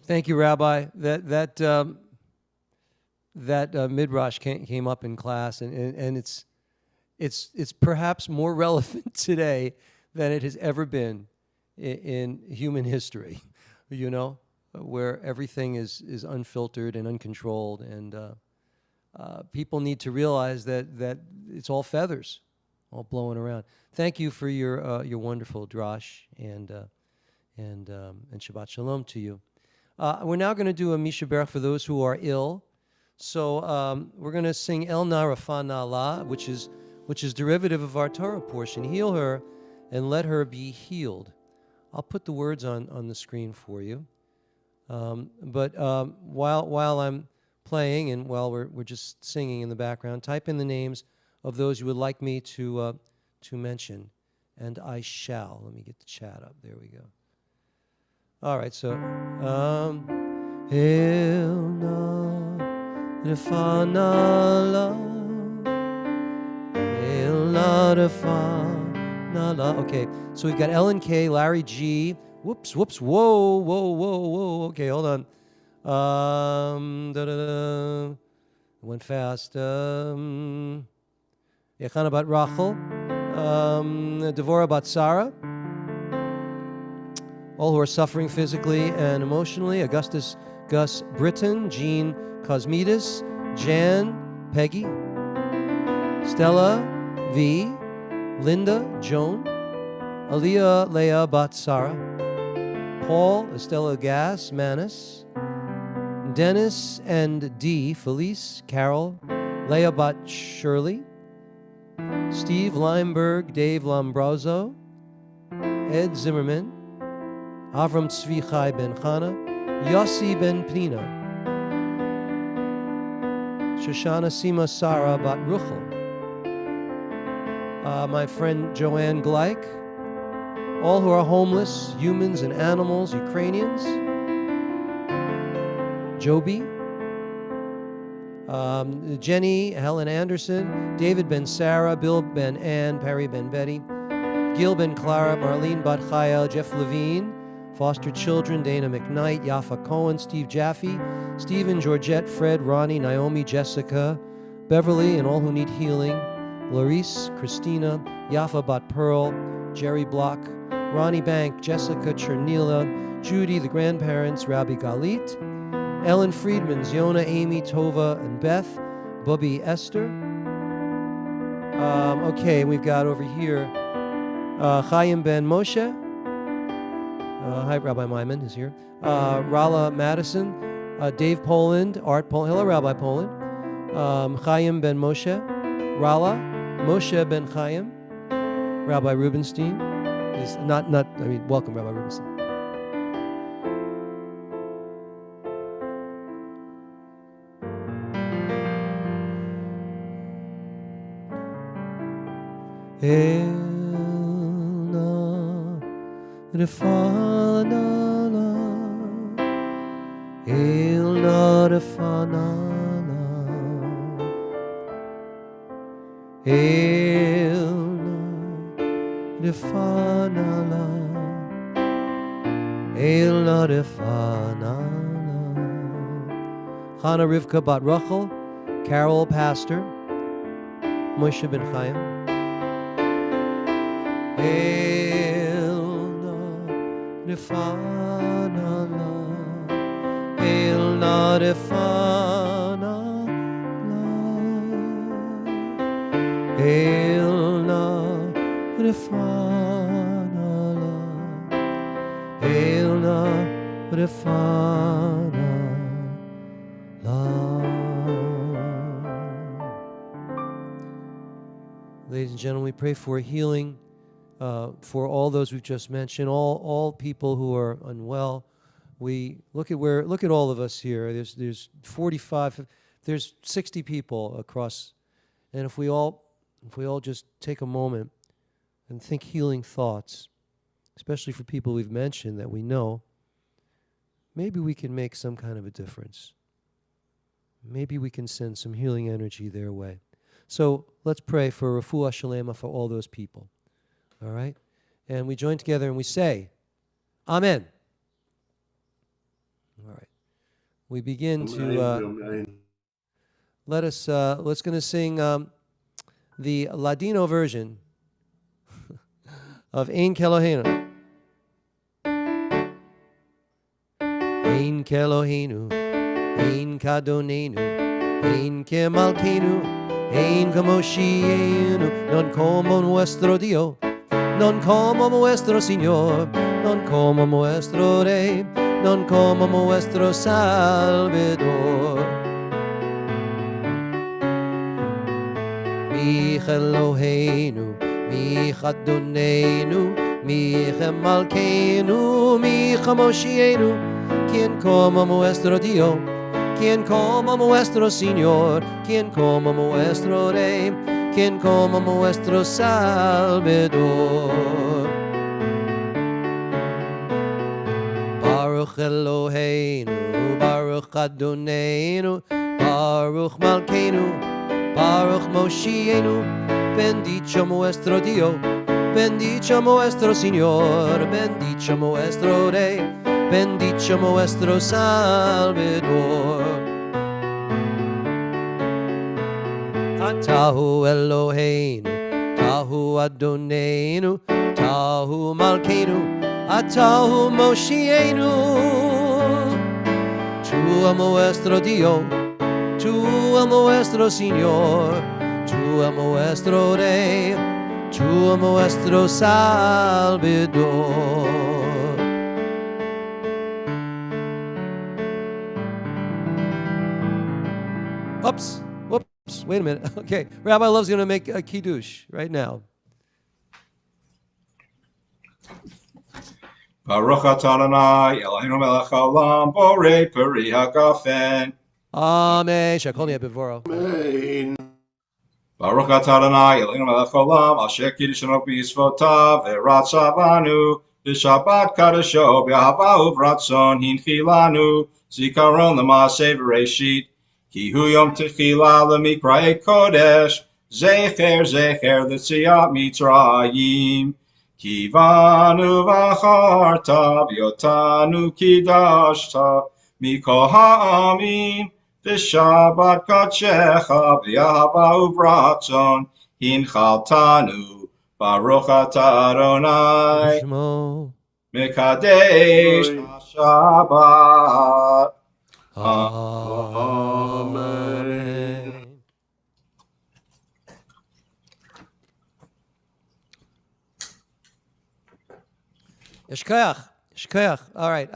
Thank you, Rabbi. That midrash came up in class, and it's perhaps more relevant today than it has ever been in human history. You know, where everything is unfiltered and uncontrolled, and people need to realize that it's all feathers, all blowing around. Thank you for your wonderful drash, and Shabbat Shalom to you. We're now going to do a Misha Berach for those who are ill. So we're going to sing El Na Rafa Na La, which is derivative of our Torah portion. Heal her and let her be healed. I'll put the words on the screen for you. But while I'm playing and while we're just singing in the background, type in the names of those you would like me to mention, and I shall. Let me get the chat up. There we go. All right, so El Na Rafa Na La, El Na Rafa Na La. Okay, so we've got Ellen K, Larry G. Whoops, whoa. Okay, hold on. Went fast. Yechana bat Rachel. Devorah bat Sarah. All who are suffering physically and emotionally. Augustus Gus Britton. Jean Cosmides. Jan Peggy. Stella V. Linda Joan. Aliyah Leah bat Sarah. Paul, Estella Gas, Manis, Dennis and D, Felice, Carol, Leah Bat Shirley, Steve Limeberg, Dave Lombroso, Ed Zimmerman, Avram Tzvi Chai Ben Chana, Yossi Ben Pnina, Shoshana Sima Sarah Bat Ruchel, my friend Joanne Gleich, all who are homeless, humans and animals, Ukrainians, Joby, Jenny, Helen Anderson, David Ben Sarah, Bill Ben Ann, Perry Ben Betty, Gil Ben Clara, Marlene Bat Chaya, Jeff Levine, foster children, Dana McKnight, Yafa Cohen, Steve Jaffe, Stephen, Georgette, Fred, Ronnie, Naomi, Jessica, Beverly, and all who need healing, Clarice, Christina, Yafa Bat Pearl, Jerry Block, Ronnie Bank, Jessica Chernila, Judy, the grandparents, Rabbi Galit, Ellen Friedman, Ziona, Amy, Tova, and Beth, Bubby, Esther. Okay, we've got over here Chaim Ben Moshe. Hi, Rabbi Myman is here. Rala Madison, Dave Poland, Art Poland. Hello, Rabbi Poland. Chaim Ben Moshe, Rala, Moshe Ben Chaim, Rabbi Rubenstein. Welcome, Rabbi Rubenstein. El Na Rafa Na La, El Na Rafa Na La, El Na Rafa Na La, El Na Rafa Na La. Chana Rivka Bat Rachel, Carol Pastor, Moshe Ben Chaim. El Na Rafa Na La, El Na Rafa Na La, El Na Rafa Na La, El Na Rafa Na La. Ladies and gentlemen, we pray for healing for all those we've just mentioned, all people who are unwell. We look at all of us here. There's 45, there's 60 people across, and if we all just take a moment and think healing thoughts, especially for people we've mentioned that we know, maybe we can make some kind of a difference. Maybe we can send some healing energy their way. So let's pray for refuah shalema for all those people. All right? And we join together and we say, Amen. All right. We begin to let's going to sing the Ladino version of Ein Kelohenu. Ein Kelohenu, Ein Kadonenu, Ein que malkeinu, ein como shienu, non como nuestro Dios, non como nuestro Señor, non como nuestro Rey, non como nuestro Salvador. Mich Eloheinu, mich Adonenu, mich Malkeinu, mich Moshienu, quien como nuestro Dios, quien como nuestro Señor, quien como nuestro Rey, quien como nuestro Salvador. Baruch Eloheinu, Baruch Adonenu, Baruch Malkeinu, Baruch Moshienu, bendito nuestro Dios, bendito nuestro Señor, bendito nuestro Rey, bendito nuestro Salvador. Tahu Eloheinu, Tahu Adonenu, Tahu Malkeinu, Atahu Moshienu. Tu nuestro Dios, tu nuestro Señor, tu nuestro Rey, tu nuestro Salvador. Whoops, wait a minute. Okay, Rabbi Love's going to make a kiddush right now. Baruch atah Adonai, Eloheinu melech haolam, borei peri hagafen. Amen. Shakol Bevoro. Amen. Baruch atah Adonai, Eloheinu melech haolam, asher kiddishanu b'yisvotav, v'ratza banu, v'shabbat kadasho, b'ahava uvratzon, hinchilanu, zikaron l'maaseh v'reishit, ki hu yom techila l'mikra'e kodesh, zecher l'tziyat mitzrayim, ki vanu v'acharta, v'yotanu kidashta, mikol ha'amim, v'shabbat kadshecha, v'yahava uvratzon, hinchaltanu, baruch atah Adonai, mekadesh ha'shabbat. Amen. Yeshkoyach. All right,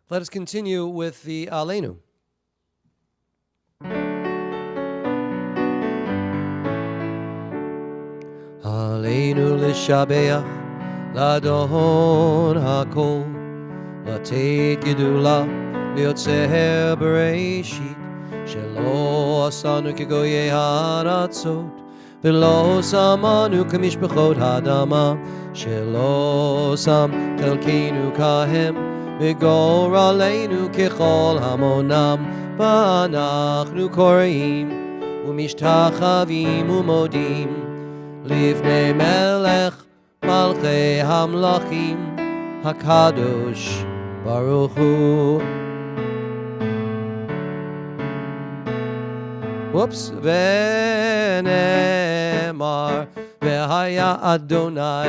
let us continue with the Aleinu. Aleinu l'shabeach, l'adon hakol, l'teit gedula, ליוצר בראשית, שלא עשנו כגויי הארצות, ולא שמנו כמשפחות האדמה, שלא שם חלקנו כהם, וגורלנו ככל המונם, ואנחנו קוראים ומשתחווים ומודים, לפני מלך מלכי המלכים, הקדוש ברוך הוא. ונאמר, והיה אדוני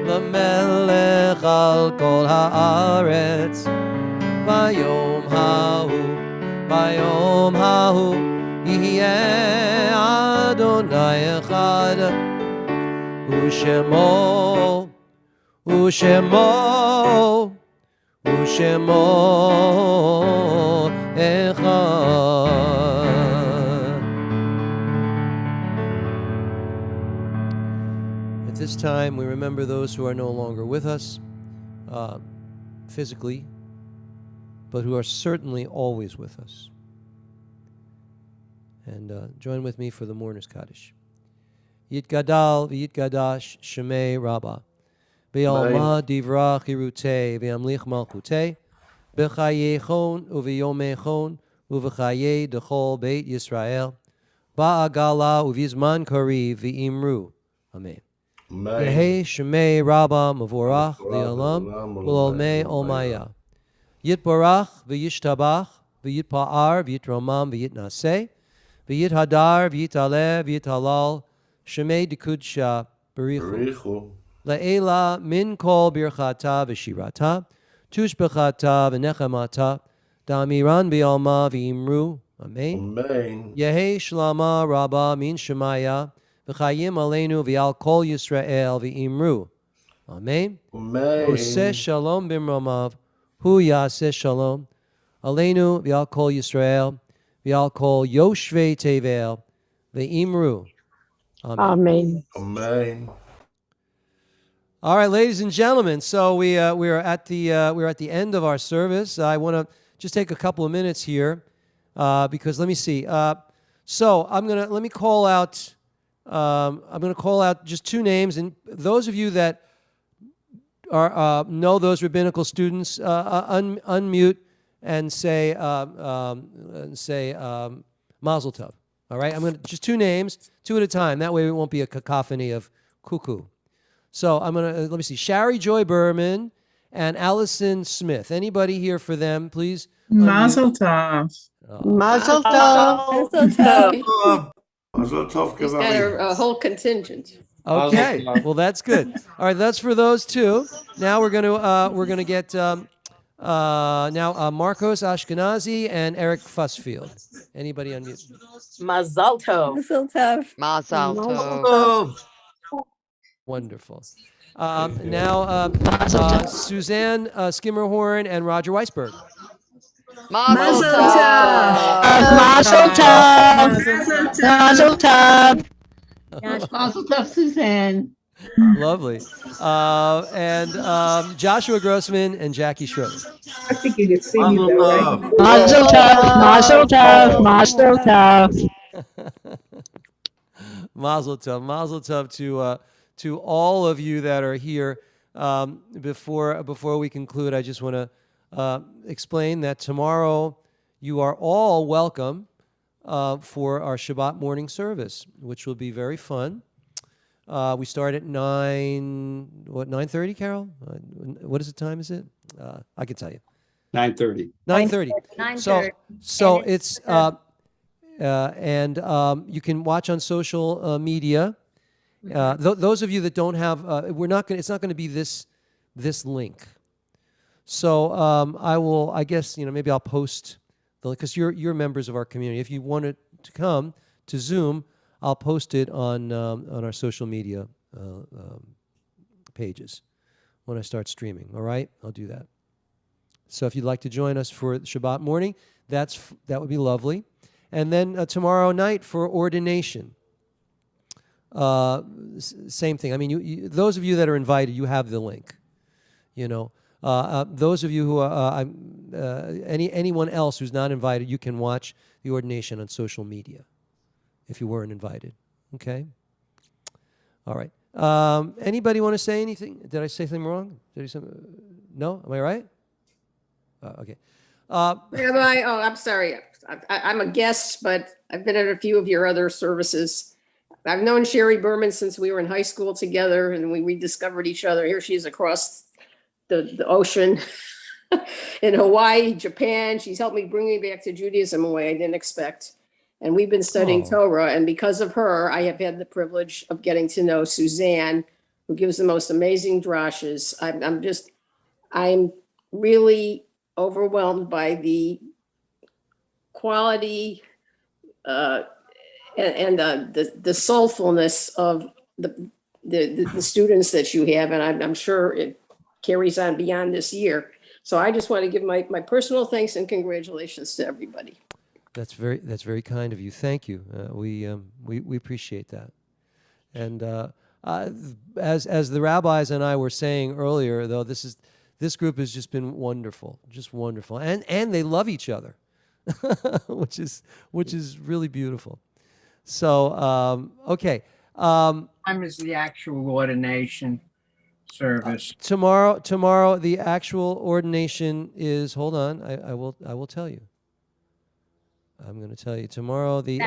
למלך על כל הארץ, ביום ההוא יהיה אדוני אחד, ושמו אחד. At this time, we remember those who are no longer with us physically, but who are certainly always with us. And join with me for the Mourner's Kaddish. Yitgadal v'yitgadash Shemei Rabbah, B'yalma divrach irutei v'yamlich malchutei, B'chayechon uv'yomechon uv'chayei dechol Beit Yisrael, Ba'agala uv'yizman kariv v'imru. Amen. Yehei Shemei Rabbah Mavorach Li'olam Ulolmei Olmaya. Yitbarach v'yishtabach v'yitpa'ar v'yitromam v'yitnaseh v'yithadar v'yitaleh v'yithalal Shemei Dekudsha Barichu La'ela min kol birchata v'shirata tushbechata v'nechamata da'amiran b'yalma v'imru Amen. Amen. Yehi shlama rabba min shemaya v'chayim aleinu v'al kol Yisrael v'imru. Amen. Oseh Amen. shalom bimromav hu yaseh shalom aleinu v'al kol Yisrael v'al kol yoshvei tevel v'imru. Amen. Amen. All right, ladies and gentlemen. So we are at the end of our service. I want to just take a couple of minutes here because let me see. So I'm gonna call out. I'm gonna call out just two names, and those of you that are know those rabbinical students, unmute and say Mazel Tov. All right, I'm gonna just two names, two at a time. That way, it won't be a cacophony of cuckoo. So I'm gonna let me see. Shari Joy Berman and Allison Smith. Anybody here for them, please? Mazel tov. Mazel tov. Mazel tov. Mazel tov, He's got Kavali. a whole contingent. Okay, well that's good. All right, that's for those two. Now we're gonna get now Marcos Ashkenazi and Eric Fussfield. Anybody unmute? Mazel tov. Mazel tov. Mazel tov. Wonderful. Now Suzanne Skimmerhorn and Roger Weisberg. Mazel Mazel tov. Mazel tov. Mazel tov, Suzanne. Lovely. And Joshua Grossman and Jackie Schroeder. I think you could see me Mazel though, tov. right? Mazel tov. Mazel tov. Mazel tov. Mazel tov. Mazel tov to all of you that are here. Before we conclude, I just want to explain that tomorrow you are all welcome for our Shabbat morning service, which will be very fun. We start at 9:30, Carol? What is the time, is it? I can tell you. 9:30. 9:30. 9:30. So And it's, you can watch on social media. Those of you that don't have, it's not going to be this link. So I guess, maybe I'll post the link, because you're members of our community. If you wanted to come to Zoom, I'll post it on our social media pages when I start streaming. All right, I'll do that. So if you'd like to join us for Shabbat morning, that would be lovely. And then tomorrow night for ordination. Same thing. I mean, those of you that are invited, you have the link. Those of you who are anyone else who's not invited, you can watch the ordination on social media if you weren't invited. Okay. All right. Anybody want to say anything? Did I say something wrong? No? Am I right? Okay. Rabbi, I'm sorry. I'm a guest, but I've been at a few of your other services. I've known Sherry Berman since we were in high school together, and we rediscovered each other. Here she is across the ocean in Hawaii, Japan. She's helped me bring me back to Judaism in a way I didn't expect. And we've been studying Torah, and because of her, I have had the privilege of getting to know Suzanne, who gives the most amazing drashes. I'm really overwhelmed by the quality and the soulfulness of the students that you have, and I'm sure it carries on beyond this year. So I just want to give my personal thanks and congratulations to everybody. That's very kind of you. Thank you. We appreciate that. And as the rabbis and I were saying earlier, though, this group has just been wonderful, and they love each other, which is really beautiful. So okay. Time is the actual ordination service? Tomorrow the actual ordination is. Hold on, I will tell you. I'm going to tell you tomorrow. The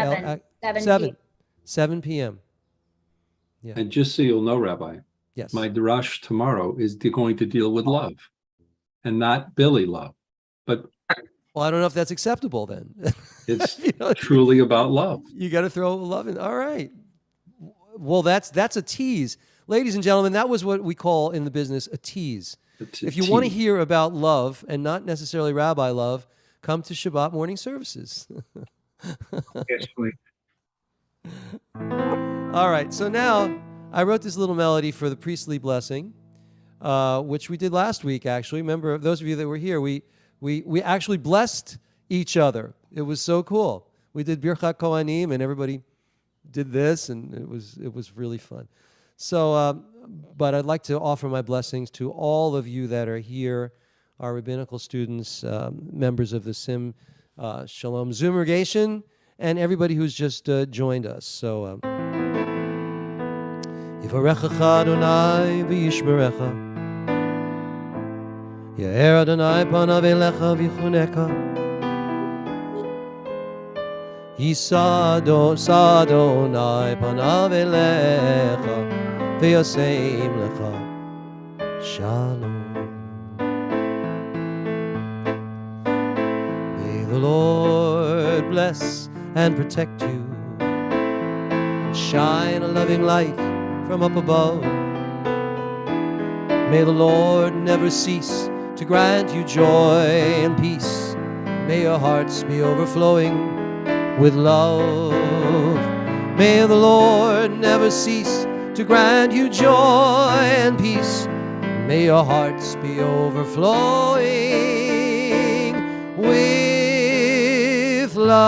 7 p.m. Yeah. And just so you'll know, Rabbi, yes, my drash tomorrow is going to deal with love, and not Billy love, but. Well, I don't know if that's acceptable then. It's truly about love. You got to throw love in. All right. Well, that's a tease. Ladies and gentlemen, that was what we call in the business a tease. If you want to hear about love and not necessarily rabbi love, come to Shabbat morning services. Yes, please. All right, so now I wrote this little melody for the priestly blessing, which we did last week, actually. Remember, those of you that were here, we actually blessed each other. It was so cool. We did Birchat Kohanim, and everybody did this, and it was really fun. So, but I'd like to offer my blessings to all of you that are here, our rabbinical students, members of the Shalom Zoomregation, and everybody who's just joined us. So, Yivarechecha Adonai v'yishmerecha, Ya'er Adonai panav elecha v'yichuneka, Yisa Adonai panav elecha v'yaseim lecha shalom. May the Lord bless and protect you, and shine a loving light from up above. May the Lord never cease to grant you joy and peace. May your hearts be overflowing with love. May the Lord never cease to grant you joy and peace. May your hearts be overflowing with love.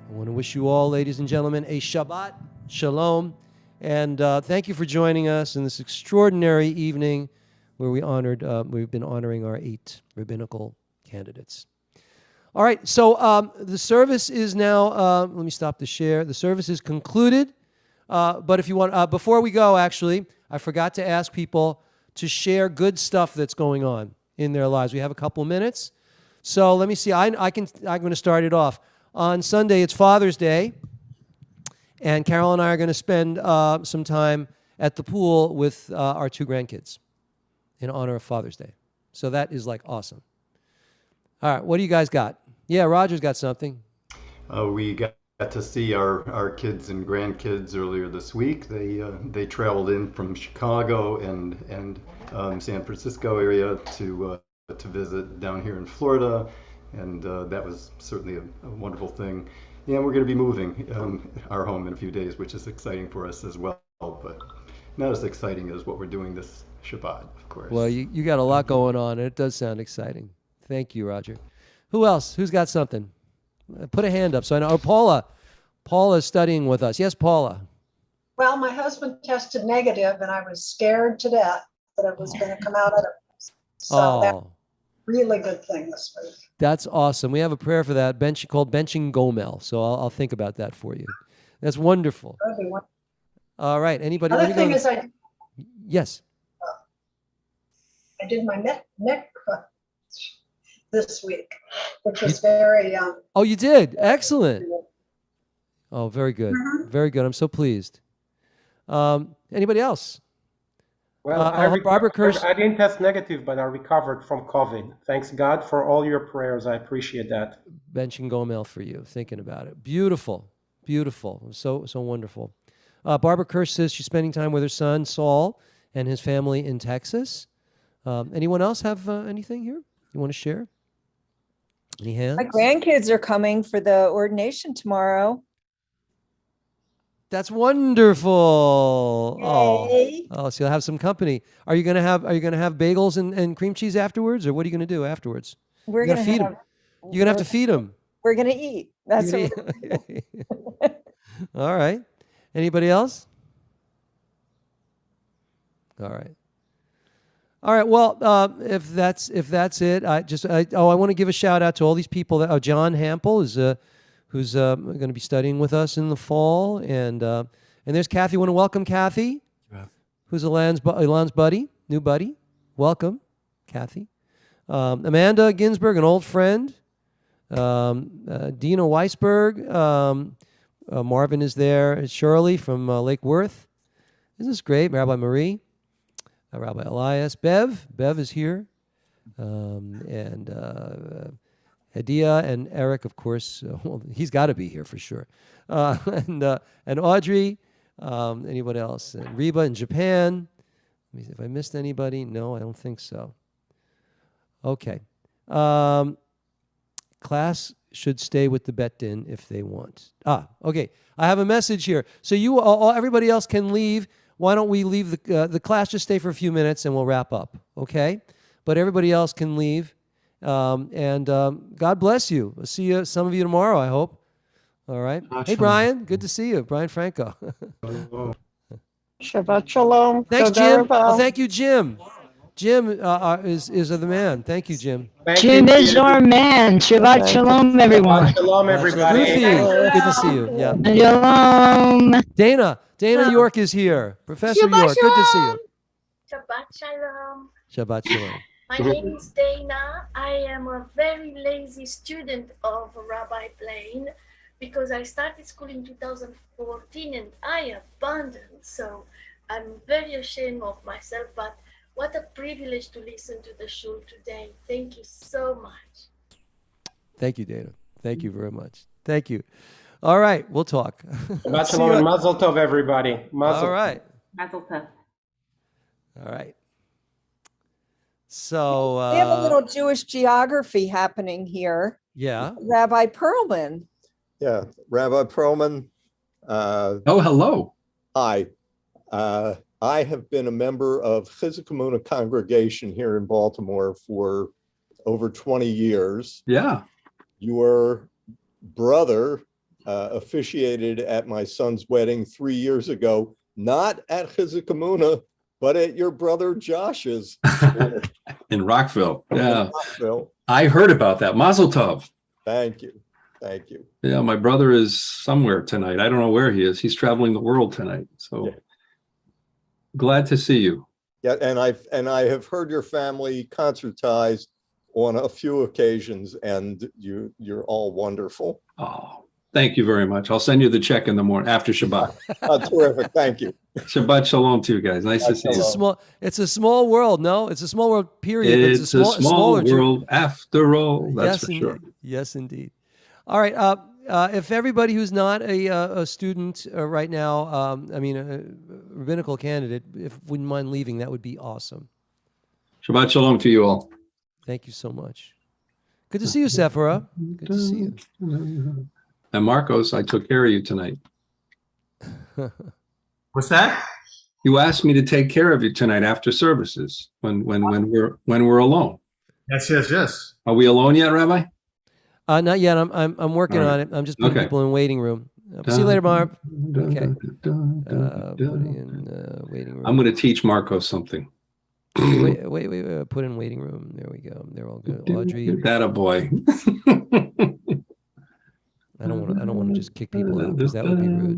I want to wish you all, ladies and gentlemen, a Shabbat Shalom. And thank you for joining us in this extraordinary evening where we've been honoring our 8 rabbinical candidates. All right, so the service is now, let me stop the share. The service is concluded, but if you want, before we go, actually, I forgot to ask people to share good stuff that's going on in their lives. We have a couple minutes. So let me see, I'm going to start it off. On Sunday, it's Father's Day. And Carol and I are going to spend some time at the pool with our 2 grandkids in honor of Father's Day. So that is like awesome. All right, what do you guys got? Yeah, Roger's got something. We got to see our kids and grandkids earlier this week. They traveled in from Chicago and San Francisco area to visit down here in Florida, and that was certainly a wonderful thing. Yeah, we're going to be moving our home in a few days, which is exciting for us as well, but not as exciting as what we're doing this Shabbat, of course. Well, you got a lot going on, and it does sound exciting. Thank you, Roger. Who else? Who's got something? Put a hand up so I know. Oh, Paula. Paula's studying with us. Yes, Paula. Well, my husband tested negative, and I was scared to death that it was going to come out otherwise. So that's a really good thing this week. That's awesome. We have a prayer for that, called benching Gomel. So I'll think about that for you. That's wonderful. All right. Anybody? Other thing is yes. I did my neck this week, which was very. Oh, you did? Excellent. Oh, very good. Mm-hmm. Very good. I'm so pleased. Anybody else? Well, Barbara Kirsch. I didn't test negative, but I recovered from COVID. Thanks God for all your prayers. I appreciate that. Benching Gomel for you, thinking about it. Beautiful. Beautiful. So wonderful. Barbara Kirsch says she's spending time with her son, Saul, and his family in Texas. Anyone else have anything here you want to share? Any hands? My grandkids are coming for the ordination tomorrow. That's wonderful. Yay. Oh, so you'll have some company. Are you gonna have bagels and cream cheese afterwards, or what are you gonna do afterwards? We're gonna feed them. You're gonna have to feed them. We're gonna eat. That's what All right. Anybody else? All right. All right. Well, if that's it, I want to give a shout out to all these people. That John Hampel is who's going to be studying with us in the fall, and there's Kathy. I want to welcome Kathy, who's Elan's buddy, new buddy. Welcome, Kathy. Amanda Ginsberg, an old friend. Dina Weisberg. Marvin is there. Shirley from Lake Worth. Isn't this great? Rabbi Marie. Rabbi Elias. Bev is here. And Hadia and Eric, of course. Well, he's got to be here for sure. And Audrey. Anybody else? And Reba in Japan. Let me see if I missed anybody. No, I don't think so. Okay. Class should stay with the Bet Din if they want. Okay. I have a message here. So you all, everybody else can leave. Why don't we leave the class? Just stay for a few minutes and we'll wrap up. Okay. But everybody else can leave. God bless you. I'll see some of you tomorrow, I hope. All right. Hey, Brian. Good to see you. Brian Franco. Shabbat Shalom. Thanks, Toda Jim. rabba. Oh, thank you, Jim. Jim is the man. Thank you, Jim. Jim is our man. Shabbat Shalom, everyone. Shabbat Shalom, everybody. Ruthie, good to see you. Yeah. Shalom. Dana York is here. Professor York, good to see you. Shabbat Shalom. Shabbat Shalom. My name is Dana. I am a very lazy student of Rabbi Blaine because I started school in 2014 and I abandoned. So I'm very ashamed of myself, but what a privilege to listen to the shul today. Thank you so much. Thank you, Dana. Thank you very much. Thank you. All right, we'll talk. Shabbat Shalom and Mazel Tov, everybody. Mazel. All right. Mazel Tov. All right. So we have a little Jewish geography happening here. Yeah. Rabbi Perlman. Yeah, Rabbi Perlman. Hello. Hi. I have been a member of Chizuk Emunah congregation here in Baltimore for over 20 years. Yeah. Your brother officiated at my son's wedding 3 years ago, not at Chizuk Emunah, but at your brother Josh's. In Rockville. Yeah. In Rockville. I heard about that. Mazel Tov. Thank you. Thank you. Yeah, my brother is somewhere tonight. I don't know where he is. He's traveling the world tonight. So glad to see you. Yeah, and I have heard your family concertize on a few occasions, and you're all wonderful. Oh, thank you very much. I'll send you the check in the morning after Shabbat. Terrific. Thank you. Shabbat Shalom to you guys. Nice to see you. It's a small world. No, it's a small world, period. But It's a small world after all. That's for sure. Yes, indeed. All right. If everybody who's not a student right now, a rabbinical candidate, if wouldn't mind leaving, that would be awesome. Shabbat Shalom to you all. Thank you so much. Good to see you, Sephora. Good to see you. And Marcos, I took care of you tonight. What's that? You asked me to take care of you tonight after services when we're alone. Yes. Are we alone yet, Rabbi? Not yet. I'm working on it. I'm just putting people in waiting room. See you later, Marv. Okay. Putting in waiting room. I'm going to teach Marcos something. Wait. Put in waiting room. There we go. They're all good. Audrey. That a boy. I don't want to just kick people out because that would be rude.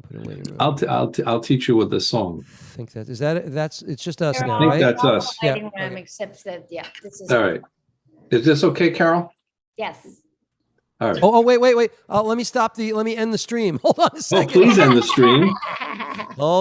Put in waiting room. I'll teach you with a song. I think that's it's just us now, I think right? that's us. Waiting room, except that, this is. All right. Is this okay, Carol? Yes. All right. Oh, wait. Let me end the stream. Hold on a second. Oh, please end the stream. Hold